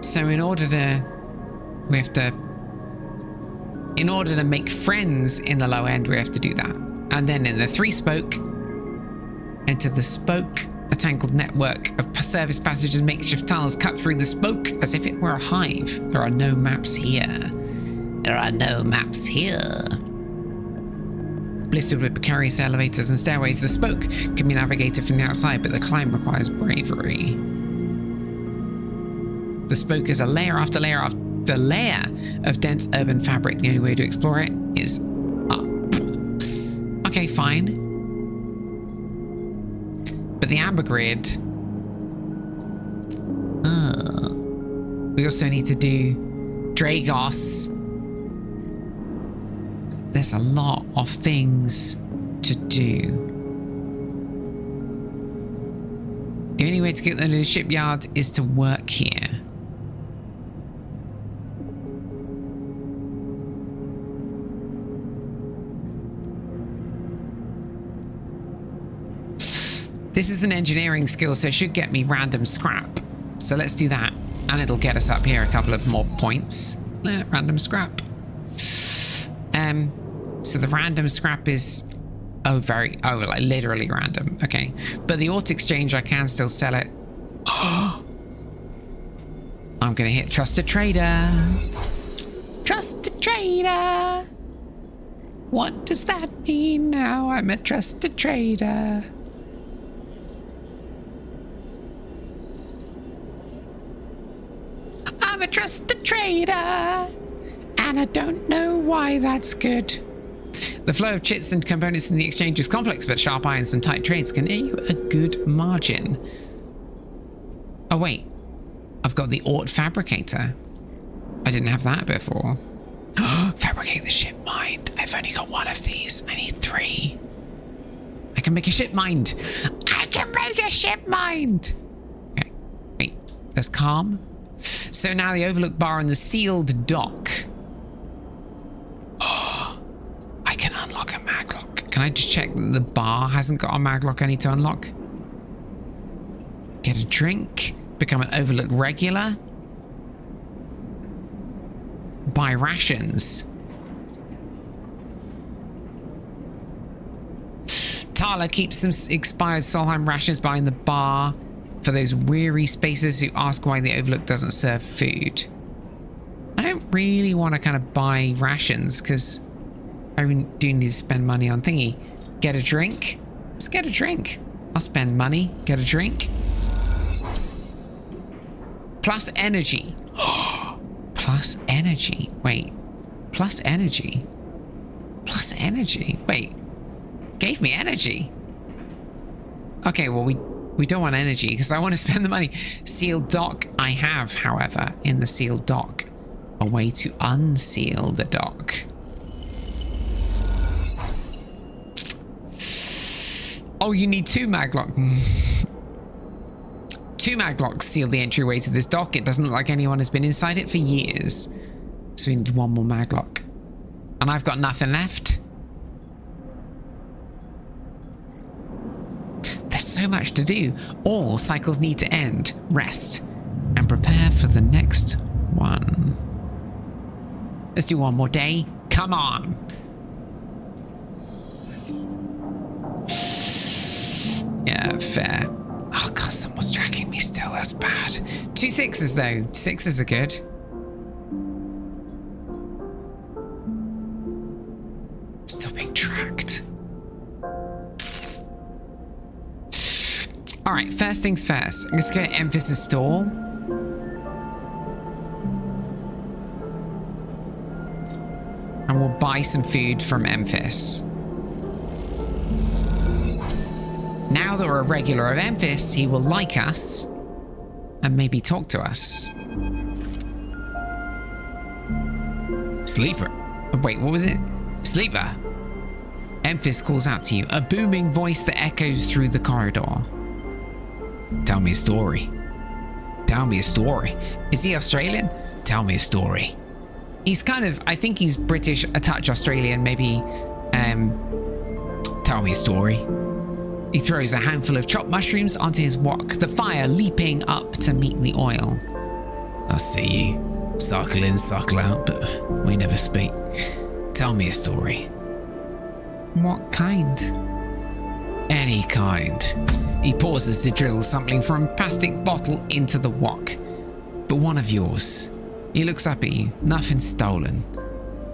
[SPEAKER 1] So in order to make friends in the low end, we have to do that. And then in the 3-spoke, enter the spoke. A tangled network of service passages, makeshift tunnels cut through the spoke as if it were a hive. There are no maps here. There are no maps here. Blistered with precarious elevators and stairways, the spoke can be navigated from the outside, but the climb requires bravery. The spoke is a layer after layer after layer of dense urban fabric. The only way to explore it is up. Okay, fine. But the amber grid. We also need to do Dragos. There's a lot of things to do. The only way to get to the shipyard is to work here. This is an engineering skill, so it should get me random scrap. So let's do that. And it'll get us up here a couple of more points. Random scrap. So the random scrap is... like literally random. Okay. But the Ort Exchange, I can still sell it. I'm gonna hit Trusted Trader. Trusted Trader. What does that mean now? I'm a trusted trader. I'm a trusted trader, and I don't know why that's good. The flow of chits and components in the exchange is complex, but sharp irons and tight trades can earn you a good margin. Oh wait, I've got the Ort Fabricator. I didn't have that before. Fabricate the ship mind. I've only got one of these. I need 3. I can make a ship mind. I can make a ship mind. Okay, wait, there's calm. So now the overlook bar and the sealed dock. Oh, I can unlock a maglock. Can I just check that the bar hasn't got a maglock I need to unlock? Get a drink. Become an overlook regular. Buy rations. Tala keeps some expired Solheim rations behind the bar for those weary spacers who ask why the overlook doesn't serve food. I don't really want to kind of buy rations because I do need to spend money on thingy. Get a drink. Let's get a drink. I'll spend money. Get a drink. Plus energy. Plus energy. Wait. Plus energy. Plus energy. Wait. Gave me energy. Okay, well, we don't want energy because I want to spend the money. Sealed dock. I have, however, in the sealed dock, a way to unseal the dock. Oh, you need 2 maglocks. 2 maglocks seal the entryway to this dock. It doesn't look like anyone has been inside it for years. So we need 1 more maglock. And I've got nothing left. There's so much to do. All cycles need to end, rest, and prepare for the next one. Let's do 1 more day. Come on. Yeah, fair. Oh god, someone's tracking me still. That's bad. 2 6s though. 6s are good. Still being tracked. All right, first things first. Let's go to Emphasis Store. And we'll buy some food from Emphis. Now that we're a regular of Emphis, he will like us and maybe talk to us.
[SPEAKER 2] Sleeper.
[SPEAKER 1] Oh, wait, what was it?
[SPEAKER 2] Sleeper.
[SPEAKER 1] Emphis calls out to you, a booming voice that echoes through the corridor.
[SPEAKER 2] Tell me a story. Tell me a story.
[SPEAKER 1] Is he Australian?
[SPEAKER 2] Tell me a story.
[SPEAKER 1] He's kind of, I think he's British, a touch Australian, maybe.
[SPEAKER 2] Tell me a story.
[SPEAKER 1] He throws a handful of chopped mushrooms onto his wok, the fire leaping up to meet the oil.
[SPEAKER 2] I see you. Suckle in, suckle out, but we never speak. Tell me a story.
[SPEAKER 1] What kind?
[SPEAKER 2] Any kind.
[SPEAKER 1] He pauses to drizzle something from a plastic bottle into the wok.
[SPEAKER 2] But one of yours.
[SPEAKER 1] He looks up at you. Nothing stolen.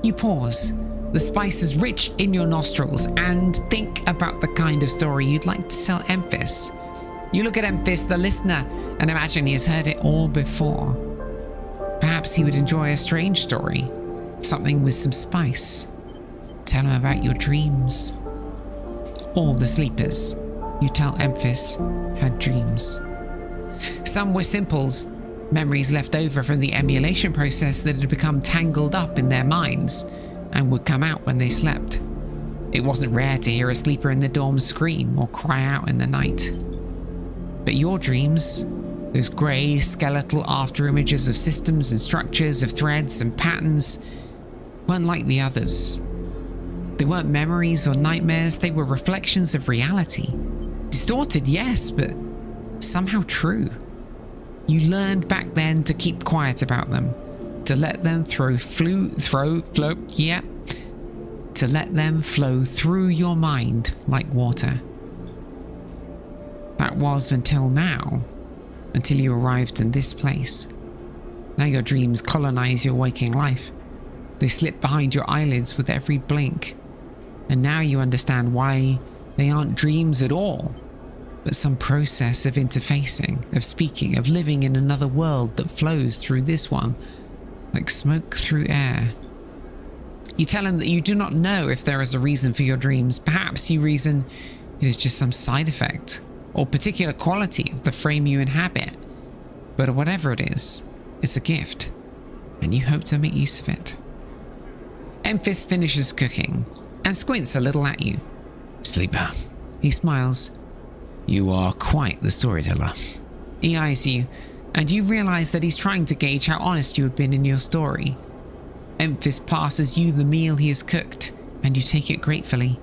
[SPEAKER 1] You pause. The spice is rich in your nostrils and think about the kind of story you'd like to tell Emphis. You look at Emphis, the listener, and imagine he has heard it all before. Perhaps he would enjoy a strange story. Something with some spice. Tell him about your dreams. All the sleepers, you tell Emphis, had dreams. Some were simples, memories left over from the emulation process that had become tangled up in their minds and would come out when they slept. It wasn't rare to hear a sleeper in the dorm scream or cry out in the night. But your dreams, those grey, skeletal after images of systems and structures, of threads and patterns, weren't like the others. They weren't memories or nightmares, they were reflections of reality. Distorted, yes, but somehow true. You learned back then to keep quiet about them, to let them to let them flow through your mind like water. That was until now, until you arrived in this place. Now your dreams colonize your waking life. They slip behind your eyelids with every blink. And now you understand why they aren't dreams at all, but some process of interfacing, of speaking, of living in another world that flows through this one, like smoke through air. You tell him that you do not know if there is a reason for your dreams. Perhaps you reason it is just some side effect or particular quality of the frame you inhabit. But whatever it is, it's a gift, and you hope to make use of it. Emphis finishes cooking and squints a little at you.
[SPEAKER 2] Sleeper,
[SPEAKER 1] He smiles.
[SPEAKER 2] you are quite the storyteller.
[SPEAKER 1] He eyes you, and you realize that he's trying to gauge how honest you have been in your story. Emphis passes you the meal he has cooked, and you take it gratefully.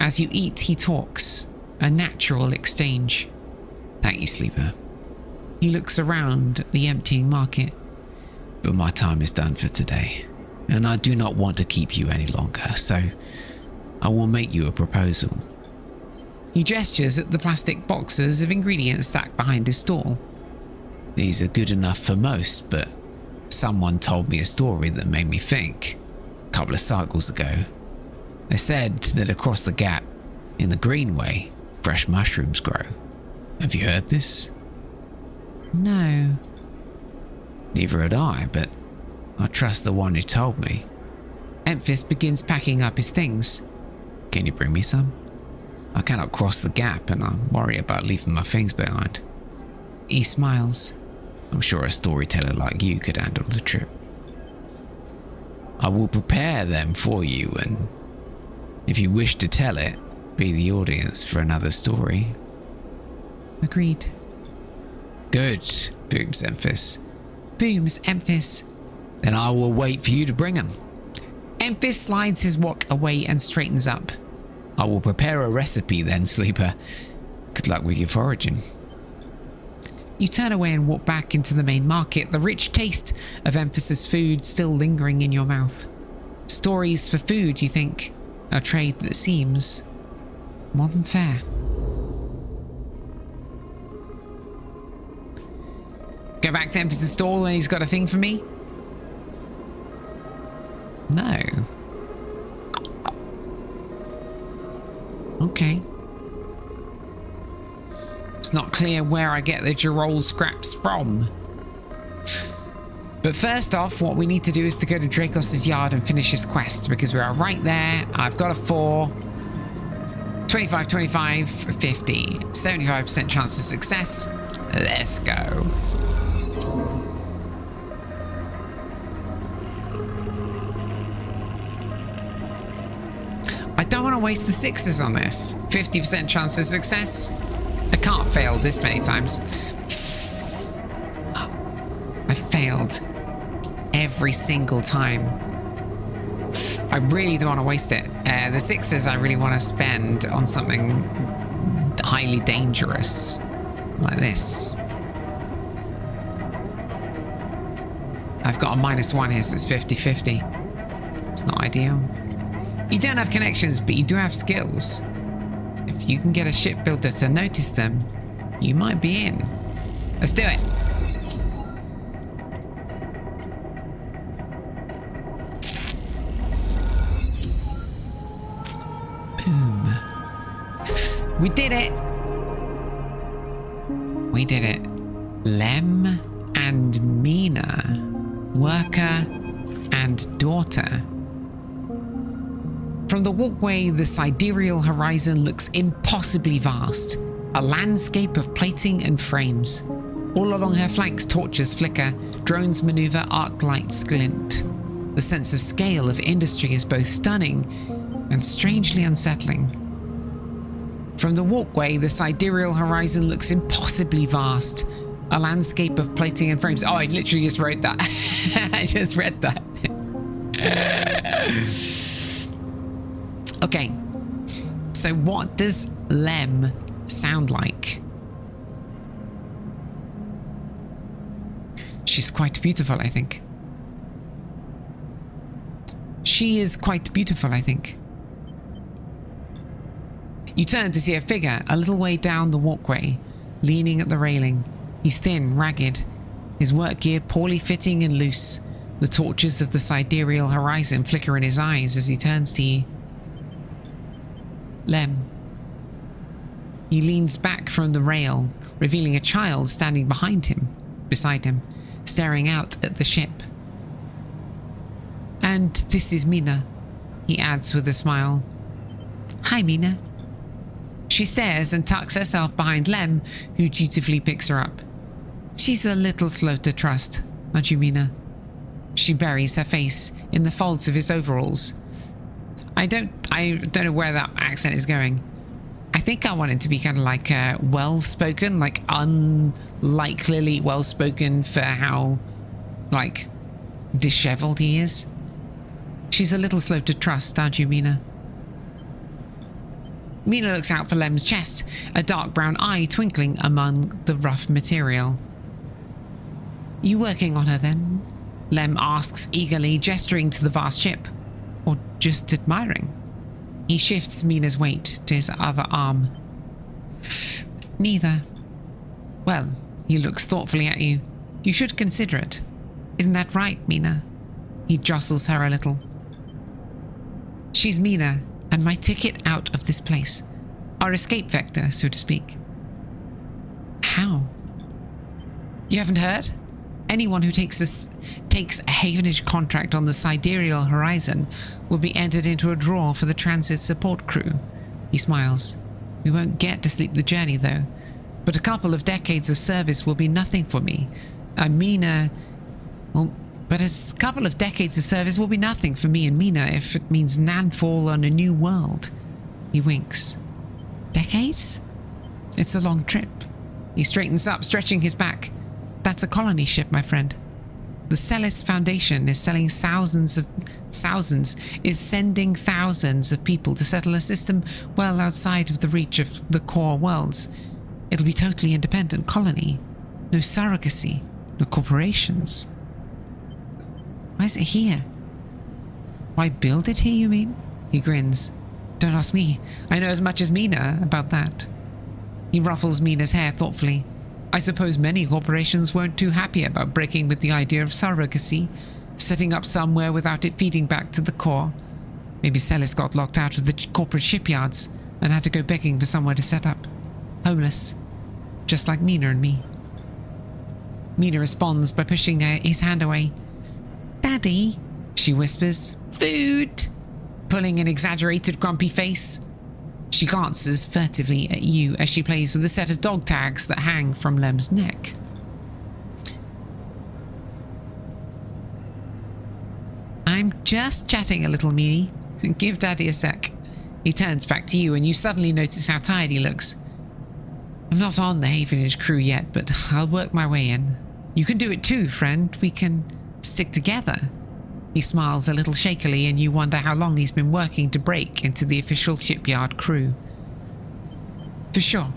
[SPEAKER 1] As you eat, he talks, a natural exchange.
[SPEAKER 2] Thank you, Sleeper.
[SPEAKER 1] He looks around at the emptying market.
[SPEAKER 2] But my time is done for today, and I do not want to keep you any longer, so I will make you a proposal.
[SPEAKER 1] He gestures at the plastic boxes of ingredients stacked behind his stall.
[SPEAKER 2] These are good enough for most, but someone told me a story that made me think. A couple of cycles ago, they said that across the gap, in the Greenway, fresh mushrooms grow. Have you heard this?
[SPEAKER 1] No.
[SPEAKER 2] Neither had I, but I trust the one who told me.
[SPEAKER 1] Emphis begins packing up his things.
[SPEAKER 2] Can you bring me some? I cannot cross the gap, and I worry about leaving my things behind.
[SPEAKER 1] He smiles.
[SPEAKER 2] I'm sure a storyteller like you could handle the trip. I will prepare them for you, and if you wish to tell it, be the audience for another story.
[SPEAKER 1] Agreed.
[SPEAKER 2] Good, booms Emphis.
[SPEAKER 1] Booms Emphis.
[SPEAKER 2] Then I will wait for you to bring them.
[SPEAKER 1] Emphis slides his wok away and straightens up.
[SPEAKER 2] I will prepare a recipe then, Sleeper. Good luck with your foraging.
[SPEAKER 1] You turn away and walk back into the main market, the rich taste of Emphis's food still lingering in your mouth. Stories for food, you think, a trade that seems more than fair. Go back to Emphis's stall and he's got a thing for me? No. Okay. It's not clear where I get the Girol scraps from. But first off, what we need to do is to go to Dracos' yard and finish his quest, because we are right there. I've got a 4. 25, 25, 50. 75% chance of success. Let's go. I don't want to waste the 6s on this. 50% chance of success. I can't fail this many times. I failed every single time. I really don't want to waste it. The 6s I really want to spend on something highly dangerous, like this. I've got a -1 here, so it's 50-50. It's not ideal. You don't have connections, but you do have skills. If you can get a shipbuilder to notice them, you might be in. Let's do it. Boom. We did it. We did it. Lem and Mina, worker and daughter. From the walkway, the sidereal horizon looks impossibly vast, a landscape of plating and frames. All along her flanks, torches flicker, drones maneuver, arc lights glint. The sense of scale of industry is both stunning and strangely unsettling. From the walkway, the sidereal horizon looks impossibly vast, a landscape of plating and frames. Oh, I literally just wrote that. I just read that. Okay, so what does Lem sound like? She's quite beautiful, I think. She is quite beautiful, I think. You turn to see a figure a little way down the walkway, leaning at the railing. He's thin, ragged. his work gear poorly fitting and loose. The torches of the sidereal horizon flicker in his eyes as he turns to you. Lem. He leans back from the rail, revealing a child standing beside him, staring out at the ship. And this is Mina, he adds with a smile. Hi, Mina. She stares and tucks herself behind Lem, who dutifully picks her up. She's a little slow to trust, aren't you, Mina? She buries her face in the folds of his overalls. I don't know where that accent is going. I think I want it to be kind of like well-spoken, like unlikely well-spoken for how, like, disheveled he is. She's a little slow to trust, aren't you, Mina? Mina looks out for Lem's chest, a dark brown eye twinkling among the rough material. You working on her then? Lem asks eagerly, gesturing to the vast ship. Or just admiring? He shifts Mina's weight to his other arm. Neither. Well, he looks thoughtfully at you. You should consider it. Isn't that right, Mina? He jostles her a little. She's Mina, and my ticket out of this place. Our escape vector, so to speak. How? You haven't heard? Anyone who takes a havenage contract on the sidereal horizon will be entered into a draw for the transit support crew. He smiles. We won't get to sleep the journey, though. But a couple of decades of service will be nothing for me. But a couple of decades of service will be nothing for me and Mina if it means landfall on a new world. He winks. Decades? It's a long trip. He straightens up, stretching his back. That's a colony ship, my friend. The Celis Foundation is sending thousands of people to settle a system well outside of the reach of the core worlds. It'll be totally independent colony. No surrogacy, no corporations. Why is it here? Why build it here, you mean? He grins. Don't ask me. I know as much as Mina about that. He ruffles Mina's hair thoughtfully. I suppose many corporations weren't too happy about breaking with the idea of surrogacy, setting up somewhere without it feeding back to the core. Maybe Celis got locked out of the corporate shipyards and had to go begging for somewhere to set up. Homeless. Just like Mina and me. Mina responds by pushing his hand away. Daddy, she whispers. Food! Pulling an exaggerated grumpy face. She glances furtively at you as she plays with a set of dog tags that hang from Lem's neck. I'm just chatting a little, Meanie. Give Daddy a sec. He turns back to you and you suddenly notice how tired he looks. I'm not on the Havenage crew yet, but I'll work my way in. You can do it too, friend. We can stick together. He smiles a little shakily and you wonder how long he's been working to break into the official shipyard crew. For sure.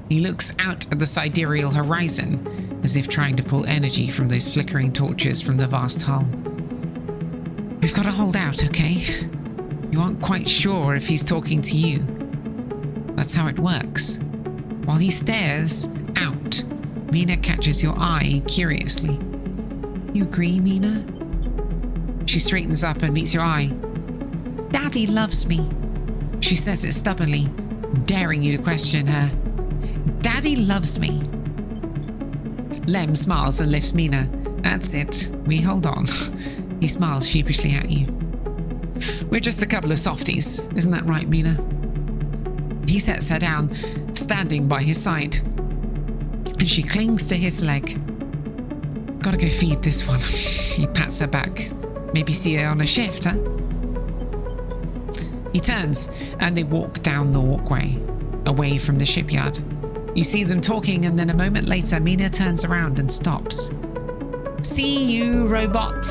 [SPEAKER 1] He looks out at the sidereal horizon as if trying to pull energy from those flickering torches from the vast hull. We've got to hold out, okay? You aren't quite sure if he's talking to you. That's how it works. While he stares out, Mina catches your eye curiously. You agree, Mina? She straightens up and meets your eye. Daddy loves me. She says it stubbornly, daring you to question her. Daddy loves me. Lem smiles and lifts Mina. That's it. We hold on. He smiles sheepishly at you. We're just a couple of softies. Isn't that right, Mina? He sets her down, standing by his side. And she clings to his leg. Gotta go feed this one. He pats her back. Maybe see her on a shift, huh? He turns and they walk down the walkway, away from the shipyard. You see them talking and then a moment later, Mina turns around and stops. See you, robot!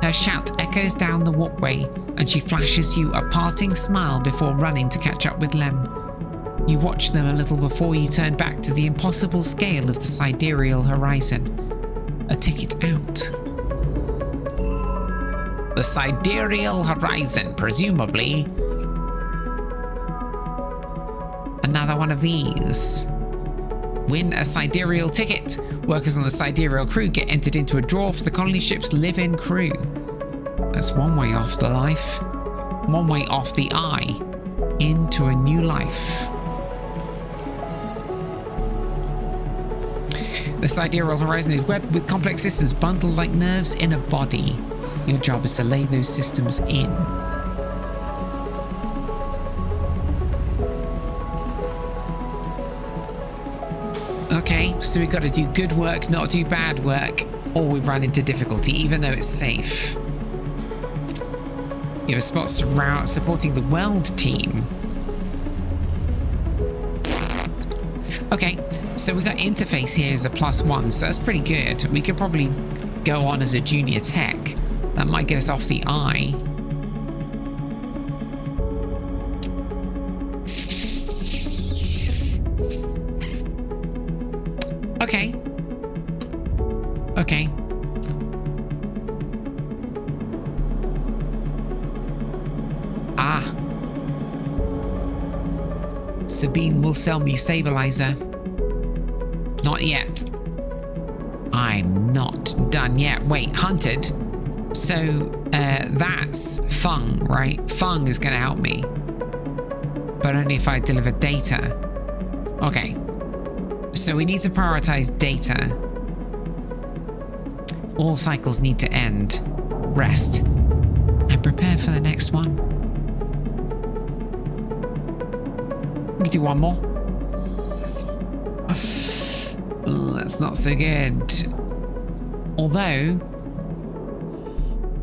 [SPEAKER 1] Her shout echoes down the walkway and she flashes you a parting smile before running to catch up with Lem. You watch them a little before you turn back to the impossible scale of the sidereal horizon. A ticket out. The sidereal horizon, presumably. Another one of these. Win a sidereal ticket. Workers on the sidereal crew get entered into a draw for the colony ship's live-in crew. That's one way off the life. One way off the eye. Into a new life. The sidereal horizon is webbed with complex systems bundled like nerves in a body. Your job is to lay those systems in. Okay, so we've got to do good work, not do bad work, or we run into difficulty, even though it's safe. You have a spot supporting the weld team. Okay, so we got interface here as a +1, so that's pretty good. We could probably go on as a junior tech. That might get us off the eye. Okay. Okay. Ah. Sabine will sell me stabilizer. Not yet. I'm not done yet. Wait, hunted? So, that's Fung, right? Fung is going to help me. But only if I deliver data. Okay. So we need to prioritize data. All cycles need to end. Rest. And prepare for the next one. We can do one more. Oh, that's not so good. Although,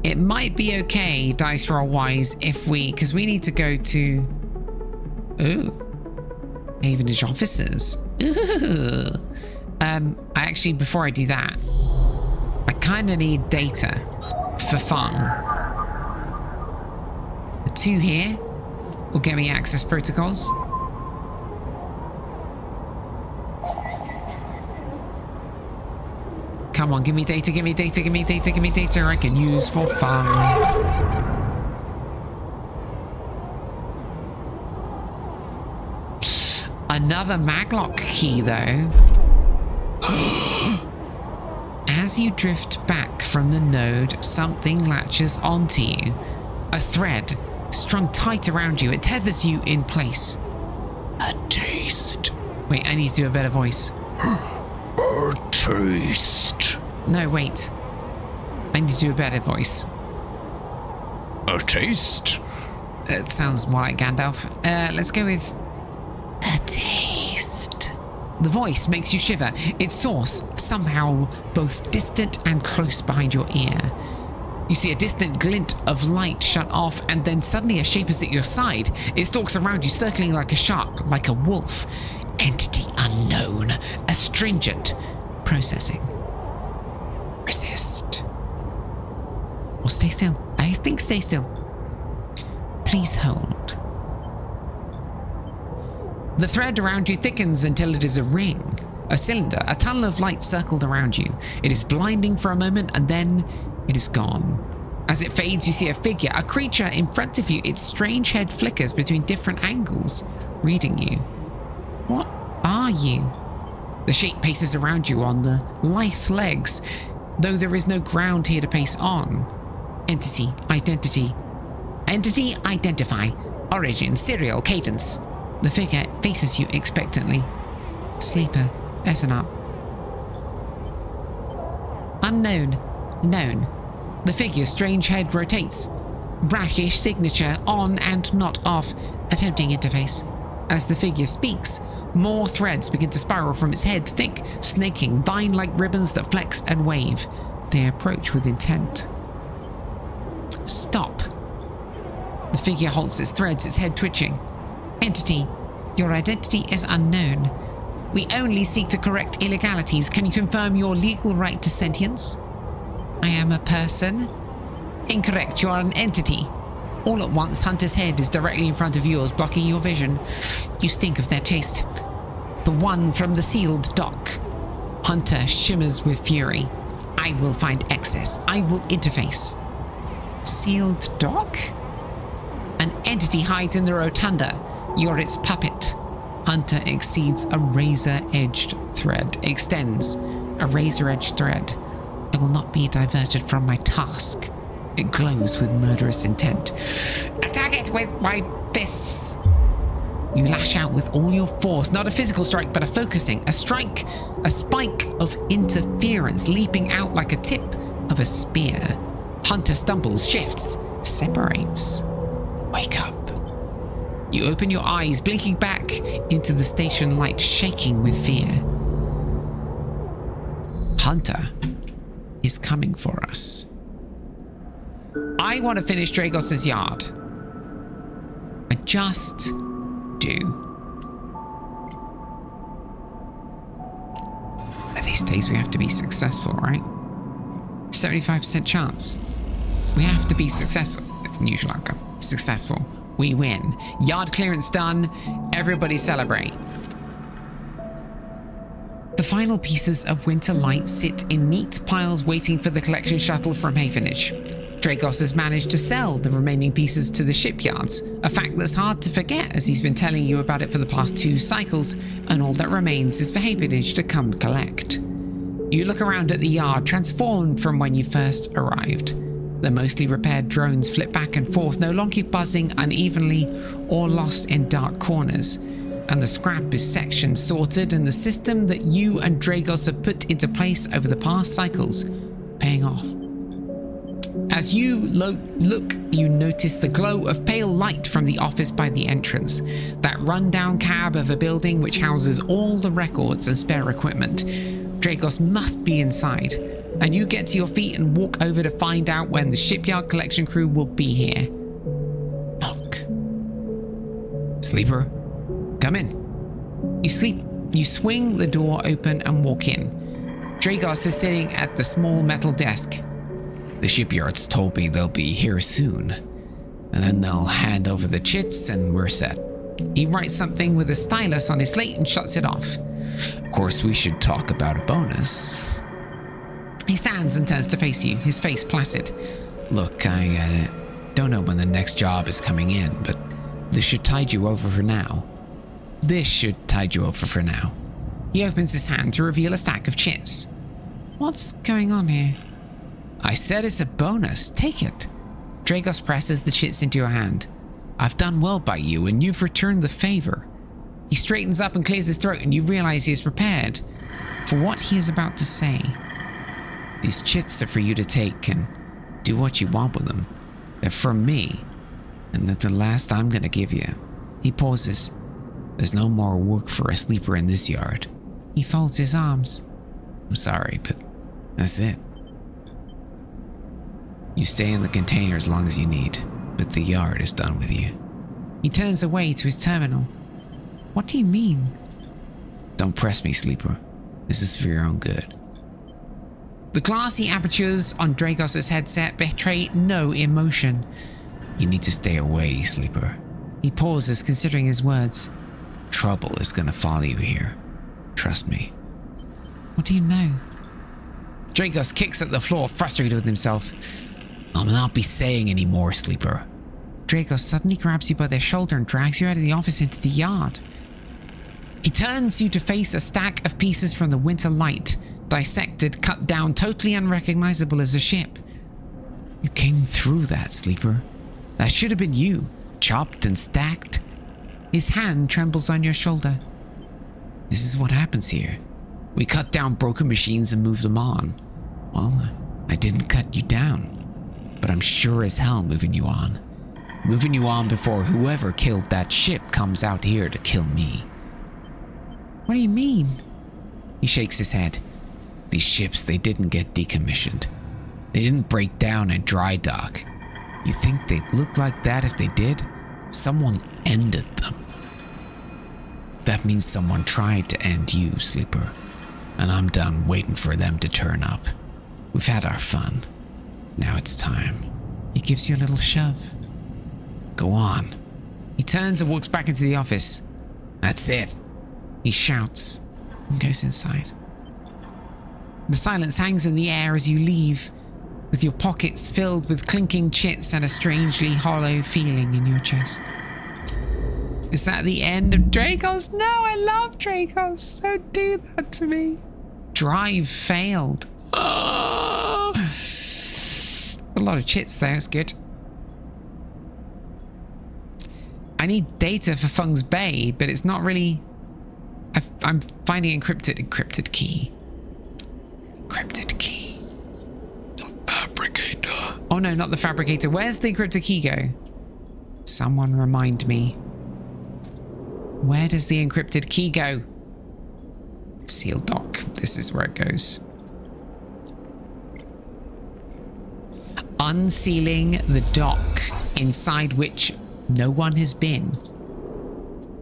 [SPEAKER 1] it might be okay, dice roll wise, if because we need to go to... Ooh. Havenage officers. Ooh. Actually, before I do that, I kind of need data for fun. The 2 here will get me access protocols. Come on, give me data, give me data, give me data, give me data I can use for fun. Another maglock key, though. As you drift back from the node, something latches onto you. A thread strung tight around you. It tethers you in place.
[SPEAKER 2] A taste.
[SPEAKER 1] Wait, I need to do a better voice.
[SPEAKER 2] A taste.
[SPEAKER 1] No, wait. I need to do a better voice.
[SPEAKER 2] A taste.
[SPEAKER 1] It sounds more like Gandalf. Let's go with...
[SPEAKER 3] A taste.
[SPEAKER 1] The voice makes you shiver. Its source, somehow both distant and close behind your ear. You see a distant glint of light shut off, and then suddenly a shape is at your side. It stalks around you, circling like a shark, like a wolf. Entity unknown. Astringent. Processing. Resist. Or stay still. I think stay still. Please hold. The thread around you thickens until it is a ring, a cylinder, a tunnel of light circled around you. It is blinding for a moment, and then it is gone. As it fades, you see a figure, a creature in front of you. Its strange head flickers between different angles, reading you. What are you? The shape paces around you on the lithe legs, though there is no ground here to pace on. Entity, identity. Entity, identify. Origin, serial, cadence. The figure faces you expectantly. Sleeper, S&up. Unknown, known. The figure's strange head rotates. Brackish signature, on and not off. Attempting interface. As the figure speaks, more threads begin to spiral from its head, thick, snaking, vine-like ribbons that flex and wave. They approach with intent. Stop. The figure halts its threads, its head twitching. Entity, your identity is unknown. We only seek to correct illegalities. Can you confirm your legal right to sentience? I am a person. Incorrect, you are an entity. All at once, Hunter's head is directly in front of yours, blocking your vision. You stink of their taste. The one from the sealed dock. Hunter shimmers with fury. I will find excess. I will interface. Sealed dock? An entity hides in the rotunda. You're its puppet. Hunter exceeds a razor-edged thread. Extends a razor-edged thread. I will not be diverted from my task. It glows with murderous intent. Attack it with my fists. You lash out with all your force, not a physical strike, but a focusing, a strike, a spike of interference leaping out like a tip of a spear. Hunter stumbles, shifts, separates. Wake up. You open your eyes, blinking back into the station light, shaking with fear. Hunter is coming for us. I want to finish Dragos's yard. I just do. But these days we have to be successful, right? 75% chance. We have to be successful. Usual outcome. Successful. We win. Yard clearance done. Everybody celebrate. The final pieces of Winter Light sit in neat piles waiting for the collection shuttle from Havenage. Dragos has managed to sell the remaining pieces to the shipyards, a fact that's hard to forget as he's been telling you about it for the past 2 cycles, and all that remains is for Havenage to come collect. You look around at the yard, transformed from when you first arrived. The mostly repaired drones flip back and forth, no longer buzzing unevenly or lost in dark corners. And the scrap is sectioned, sorted, and the system that you and Dragos have put into place over the past cycles, paying off. As you look, you notice the glow of pale light from the office by the entrance, that rundown cab of a building which houses all the records and spare equipment. Dragos must be inside, and you get to your feet and walk over to find out when the shipyard collection crew will be here. Knock.
[SPEAKER 2] Sleeper, come in.
[SPEAKER 1] You swing the door open and walk in. Dragos is sitting at the small metal desk.
[SPEAKER 2] The shipyards told me they'll be here soon, and then they'll hand over the chits and we're set.
[SPEAKER 1] He writes something with a stylus on his slate and shuts it off.
[SPEAKER 2] Of course, we should talk about a bonus.
[SPEAKER 1] He stands and turns to face you, his face placid.
[SPEAKER 2] Look, I don't know when the next job is coming in, but this should tide you over for now.
[SPEAKER 1] He opens his hand to reveal a stack of chits. What's going on here?
[SPEAKER 2] I said it's a bonus. Take it.
[SPEAKER 1] Dragos presses the chits into your hand.
[SPEAKER 2] I've done well by you, and you've returned the favor.
[SPEAKER 1] He straightens up and clears his throat, and you realize he is prepared for what he is about to say.
[SPEAKER 2] These chits are for you to take and do what you want with them. They're from me, and they're the last I'm gonna give you. He pauses. There's no more work for a sleeper in this yard.
[SPEAKER 1] He folds his arms.
[SPEAKER 2] I'm sorry, but that's it. You stay in the container as long as you need, but the yard is done with you.
[SPEAKER 1] He turns away to his terminal. What do you mean?
[SPEAKER 2] Don't press me, Sleeper. This is for your own good.
[SPEAKER 1] The glassy apertures on Dragos's headset betray no emotion.
[SPEAKER 2] You need to stay away, Sleeper.
[SPEAKER 1] He pauses, considering his words.
[SPEAKER 2] Trouble is gonna follow you here. Trust me.
[SPEAKER 1] What do you know? Dragos kicks at the floor, frustrated with himself.
[SPEAKER 2] I'll not be saying any more, Sleeper.
[SPEAKER 1] Dragos suddenly grabs you by the shoulder and drags you out of the office into the yard. He turns you to face a stack of pieces from the Winter Light, dissected, cut down, totally unrecognizable as a ship.
[SPEAKER 2] You came through that, Sleeper. That should have been you, chopped and stacked.
[SPEAKER 1] His hand trembles on your shoulder.
[SPEAKER 2] This is what happens here. We cut down broken machines and move them on. Well, I didn't cut you down, but I'm sure as hell moving you on. Moving you on before whoever killed that ship comes out here to kill me.
[SPEAKER 1] What do you mean?
[SPEAKER 2] He shakes his head. These ships, they didn't get decommissioned. They didn't break down and dry dock. You think they'd look like that if they did? Someone ended them. That means someone tried to end you, Sleeper. And I'm done waiting for them to turn up. We've had our fun. Now it's time.
[SPEAKER 1] He gives you a little shove.
[SPEAKER 2] Go on.
[SPEAKER 1] He turns and walks back into the office.
[SPEAKER 2] That's it.
[SPEAKER 1] He shouts and goes inside. The silence hangs in the air as you leave, with your pockets filled with clinking chits and a strangely hollow feeling in your chest. Is that the end of Dracos? No, I love Dracos. Don't do that to me. Drive failed. Oh. A lot of chits there. It's good. I need data for Fung's Bay, but it's not really... I'm finding encrypted key. Encrypted key.
[SPEAKER 2] The fabricator.
[SPEAKER 1] Oh no, not the fabricator. Where's the encrypted key go? Someone remind me. Where does the encrypted key go? Sealed dock. This is where it goes. Unsealing the dock inside which no one has been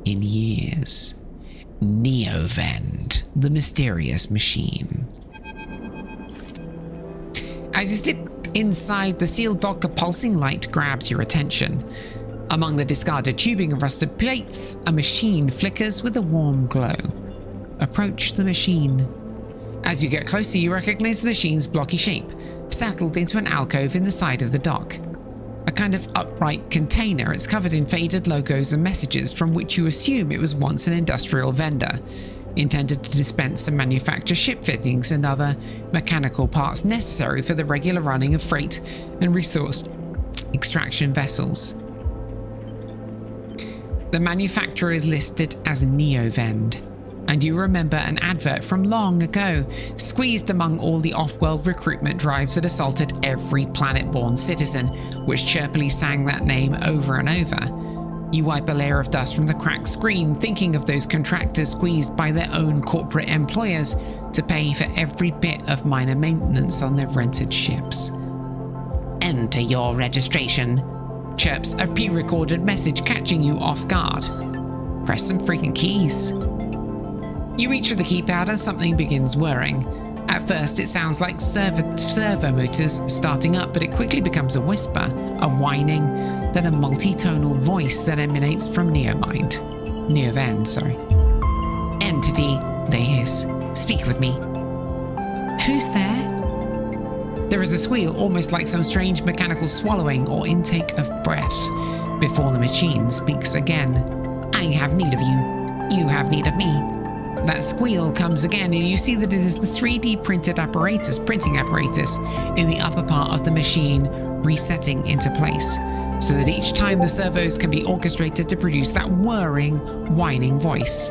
[SPEAKER 1] in years. Neovend, the mysterious machine. As you slip inside the sealed dock, a pulsing light grabs your attention. Among the discarded tubing and rusted plates, a machine flickers with a warm glow. Approach the machine. As you get closer, you recognize the machine's blocky shape, settled into an alcove in the side of the dock. A kind of upright container, it's covered in faded logos and messages from which you assume it was once an industrial vendor, intended to dispense and manufacture ship fittings and other mechanical parts necessary for the regular running of freight and resource extraction vessels. The manufacturer is listed as Neovend, and you remember an advert from long ago, squeezed among all the off-world recruitment drives that assaulted every planet-born citizen, which chirpily sang that name over and over. You wipe a layer of dust from the cracked screen, thinking of those contractors squeezed by their own corporate employers to pay for every bit of minor maintenance on their rented ships. Enter your registration, chirps a pre-recorded message catching you off guard. Press some freaking keys. You reach for the keypad and something begins whirring. At first, it sounds like servo motors starting up, but it quickly becomes a whisper, a whining, then a multi-tonal voice that emanates from Neovend. Entity, they hiss. Speak with me. Who's there? There is a squeal, almost like some strange mechanical swallowing or intake of breath, before the machine speaks again. I have need of you. You have need of me. That squeal comes again, and you see that it is the 3D printing apparatus in the upper part of the machine resetting into place, so that each time the servos can be orchestrated to produce that whirring, whining voice.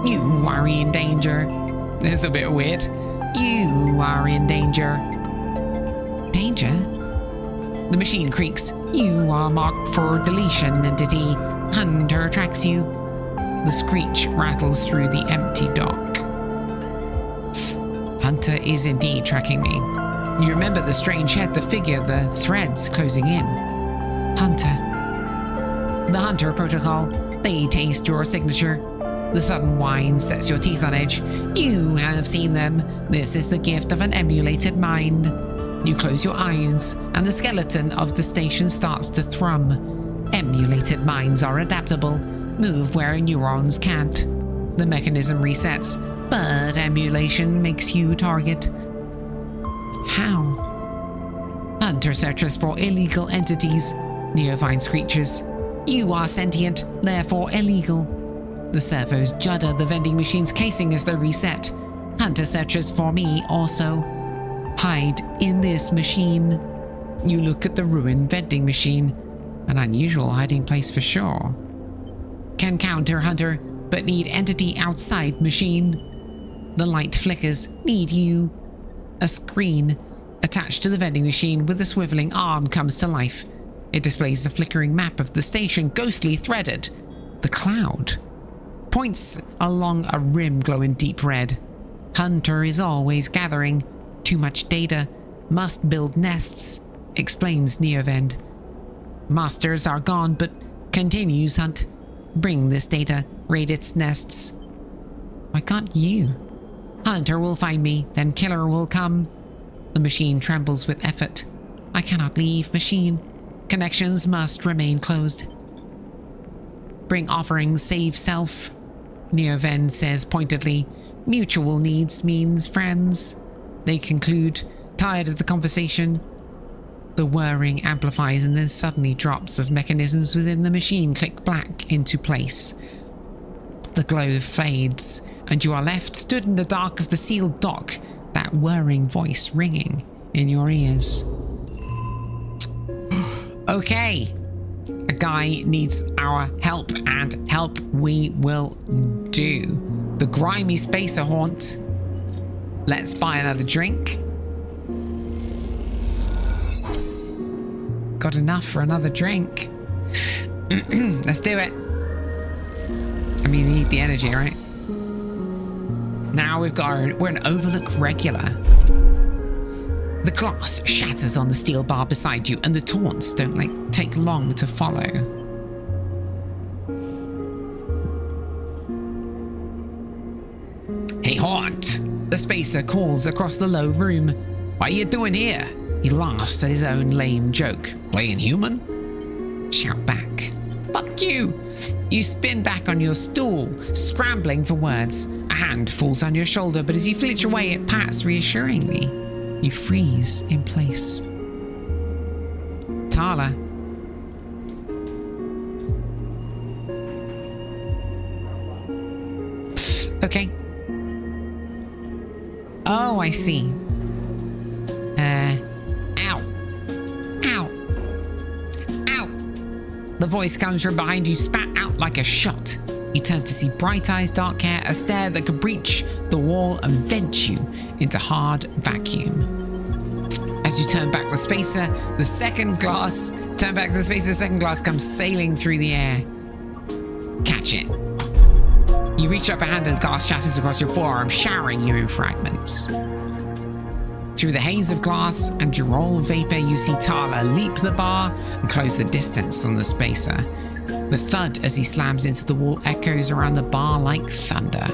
[SPEAKER 1] You are in danger. It's a bit weird. You are in danger. Danger? The machine creaks. You are marked for deletion, entity. Hunter tracks you. The screech rattles through the empty dock. Hunter is indeed tracking me. You remember the strange head, the figure, the threads closing in. Hunter. The Hunter protocol. They taste your signature. The sudden whine sets your teeth on edge. You have seen them. This is the gift of an emulated mind. You close your eyes, and the skeleton of the station starts to thrum. Emulated minds are adaptable. Move where neurons can't. The mechanism resets, but emulation makes you target. How? Hunter searches for illegal entities. Neovine screeches. You are sentient, therefore illegal. The servos judder the vending machine's casing as they reset. Hunter searches for me also. Hide in this machine. You look at the ruined vending machine. An unusual hiding place for sure. Can counter Hunter, but need entity outside machine. The light flickers. Need you. A screen attached to the vending machine with a swiveling arm comes to life. It displays a flickering map of the station, ghostly threaded. The cloud points along a rim glowing deep red. Hunter is always gathering. Too much data. Must build nests, explains Neovend. Masters are gone, but continues Hunt. Bring this data, raid its nests. Why can't you? Hunter will find me, then killer will come. The machine trembles with effort. I cannot leave machine. Connections must remain closed. Bring offerings, save self. Neovend says pointedly. Mutual needs means friends. They conclude, tired of the conversation. The whirring amplifies and then suddenly drops as mechanisms within the machine click back into place. The glow fades, and you are left stood in the dark of the sealed dock, that whirring voice ringing in your ears. Okay, a guy needs our help, and help we will do. The grimy spacer haunt. Let's buy another drink. Got enough for another drink. Let's do it. I mean, you need the energy, right? Now we're an Overlook regular. The glass shatters on the steel bar beside you, and the taunts don't take long to follow. Hey, Haunt! The spacer calls across the low room. What are you doing here? He laughs at his own lame joke. Playing human? Shout back. Fuck you! You spin back on your stool, scrambling for words. A hand falls on your shoulder, but as you flinch away, it pats reassuringly. You freeze in place. Tala. Okay. Oh, I see. Ow. Ow. Ow. The voice comes from behind you, spat out like a shot. You turn to see bright eyes, dark hair, a stare that could breach the wall and vent you into hard vacuum. As you turn back the spacer, the second glass comes sailing through the air. Catch it. You reach up a hand and the glass shatters across your forearm, showering you in fragments. Through the haze of glass and Girol vapor, you see Tala leap the bar and close the distance on the spacer. The thud as he slams into the wall echoes around the bar like thunder.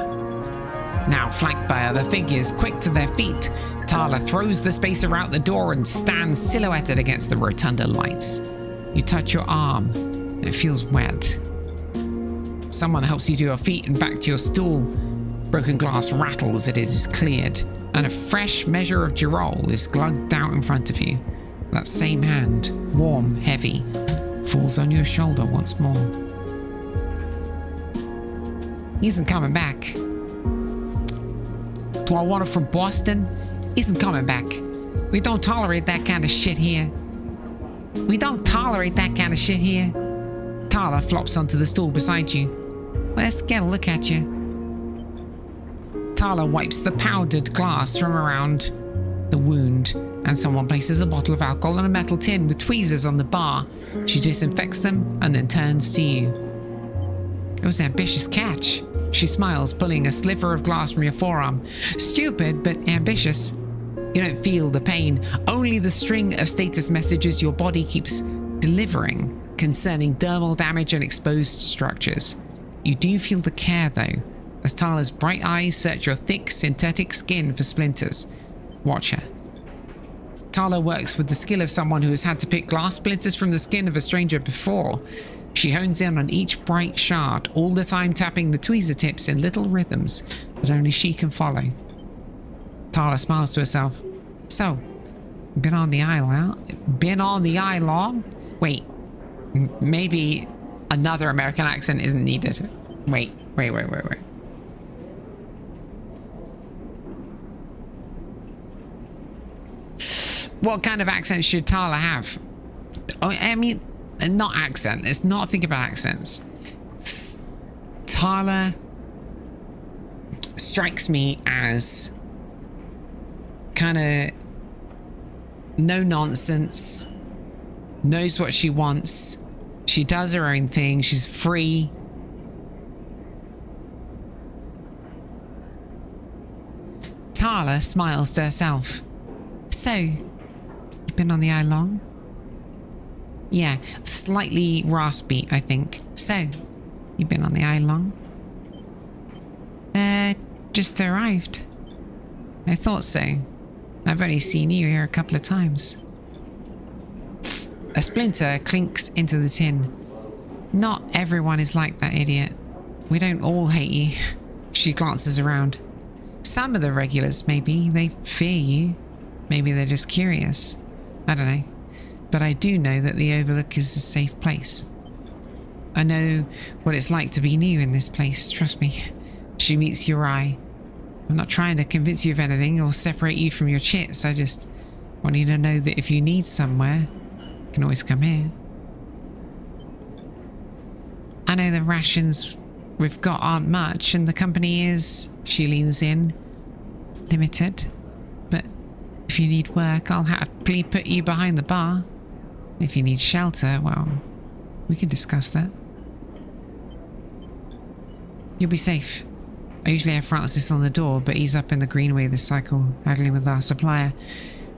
[SPEAKER 1] Now flanked by other figures quick to their feet, Tala throws the spacer out the door and stands silhouetted against the rotunda lights. You touch your arm, and it feels wet. Someone helps you to your feet and back to your stool. Broken glass rattles as it is cleared, and a fresh measure of Girol is glugged out in front of you. That same hand, warm, heavy, falls on your shoulder once more. He isn't coming back. To our water from Boston, isn't coming back. We don't tolerate that kind of shit here. We don't tolerate that kind of shit here. Tala flops onto the stool beside you. Let's get a look at you. Tala wipes the powdered glass from around the wound, and someone places a bottle of alcohol in a metal tin with tweezers on the bar. She disinfects them and then turns to you. It was an ambitious catch. She smiles, pulling a sliver of glass from your forearm. Stupid, but ambitious. You don't feel the pain, only the string of status messages your body keeps delivering concerning dermal damage and exposed structures. You do feel the care, though, as Tala's bright eyes search your thick, synthetic skin for splinters. Watch her. Tala works with the skill of someone who has had to pick glass splinters from the skin of a stranger before. She hones in on each bright shard, all the time tapping the tweezer tips in little rhythms that only she can follow. Tala smiles to herself. So, been on the island? Been on the island? Wait, maybe another American accent isn't needed. Wait. What kind of accent should Tala have? Oh, I mean, not accent. Let's not think about accents. Tala strikes me as kind of no nonsense, knows what she wants. She does her own thing. She's free. Tala smiles to herself. So, you've been on the island long? Yeah, slightly raspy, I think. So, you've been on the island long? Just arrived. I thought so. I've only seen you here a couple of times. A splinter clinks into the tin. Not everyone is like that, idiot. We don't all hate you. She glances around. Some of the regulars, maybe. They fear you. Maybe they're just curious. I don't know. but I do know that the Overlook is a safe place. I know what it's like to be new in this place, trust me. She meets your eye. I'm not trying to convince you of anything or separate you from your chits. I just want you to know that if you need somewhere, you can always come here. I know the rations we've got aren't much, and the company is, she leans in, limited. But if you need work, I'll happily put you behind the bar. If you need shelter, well, we can discuss that. You'll be safe. I usually have Francis on the door, but he's up in the greenway this cycle, haggling with our supplier.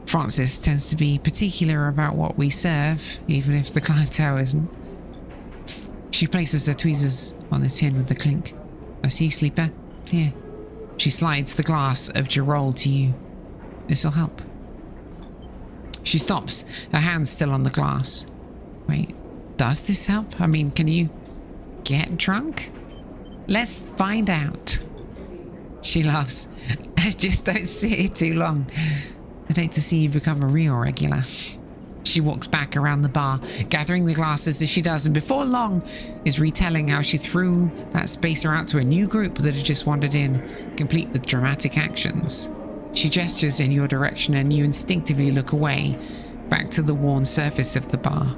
[SPEAKER 1] Francis tends to be particular about what we serve, even if the clientele isn't. She places her tweezers on the tin with the clink. I see you, sleeper. Here. She slides the glass of Girol to you. This'll help. She stops, her hand still on the glass. Wait, does this help? I mean, can you get drunk? Let's find out. She laughs. Just don't sit here too long. I'd hate to see you become a real regular. She walks back around the bar, gathering the glasses as she does, and before long is retelling how she threw that spacer out to a new group that had just wandered in, complete with dramatic actions. She gestures in your direction and you instinctively look away, back to the worn surface of the bar.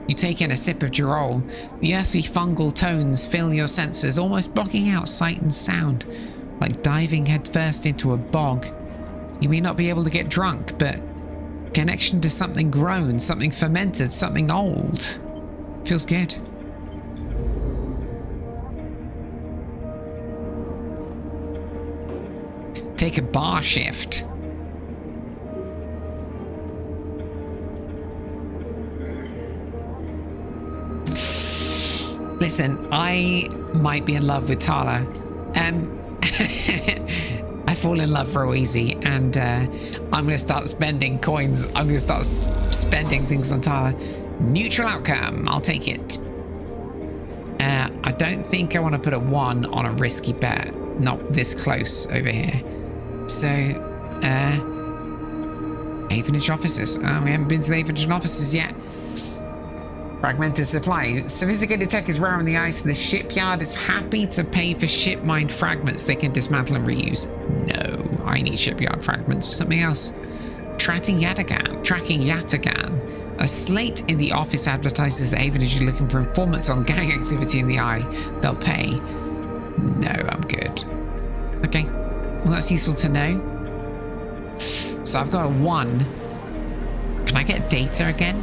[SPEAKER 1] You take in a sip of Girol. The earthly fungal tones fill your senses, almost blocking out sight and sound, like diving headfirst into a bog. You may not be able to get drunk, but connection to something grown, something fermented, something old. Feels good. Take a bar shift. Listen, I might be in love with Tala. I fall in love real easy, and I'm going to start spending coins. I'm going to start spending things on Tala. Neutral outcome. I'll take it. I don't think I want to put a 1 on a risky bet. Not this close over here. So, Avenage offices. We haven't been to the Avenage offices yet. Fragmented supply. Sophisticated tech is rare on the ice. The shipyard is happy to pay for ship mined fragments they can dismantle and reuse. No, I need shipyard fragments for something else. Tracking Yatagan. A slate in the office advertises that Avenage is looking for informants on gang activity in the eye. They'll pay. No, I'm good. Okay. Well, that's useful to know. So I've got a 1. Can I get data again?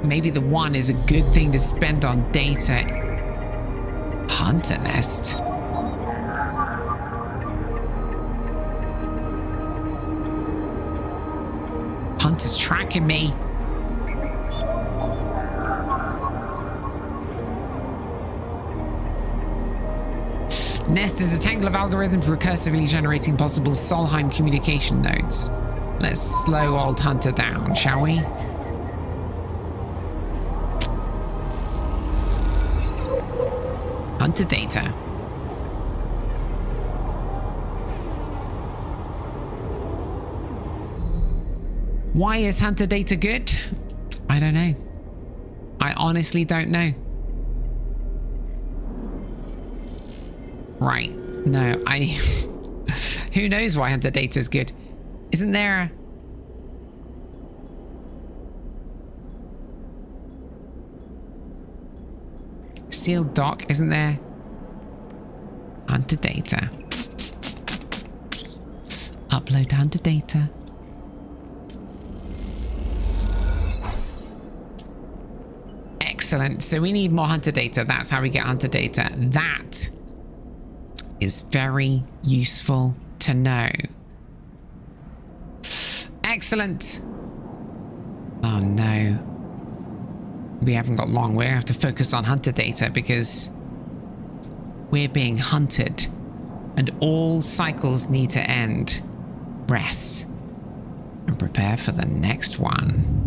[SPEAKER 1] Maybe the 1 is a good thing to spend on data. Hunter nest. Hunter's tracking me. Nest is a tangle of algorithms recursively generating possible Solheim communication nodes. Let's slow old Hunter down, shall we? Hunter data. Why is Hunter data good? I don't know. I honestly don't know. Right. No, who knows why Hunter data is good? Isn't there a sealed dock? Isn't there? Hunter data. Upload Hunter data. Excellent. So we need more Hunter data. That's how we get Hunter data. That is very useful to know. Excellent. Oh no. We haven't got long. We're going to have to focus on Hunter data because we're being hunted and all cycles need to end. Rest and prepare for the next one.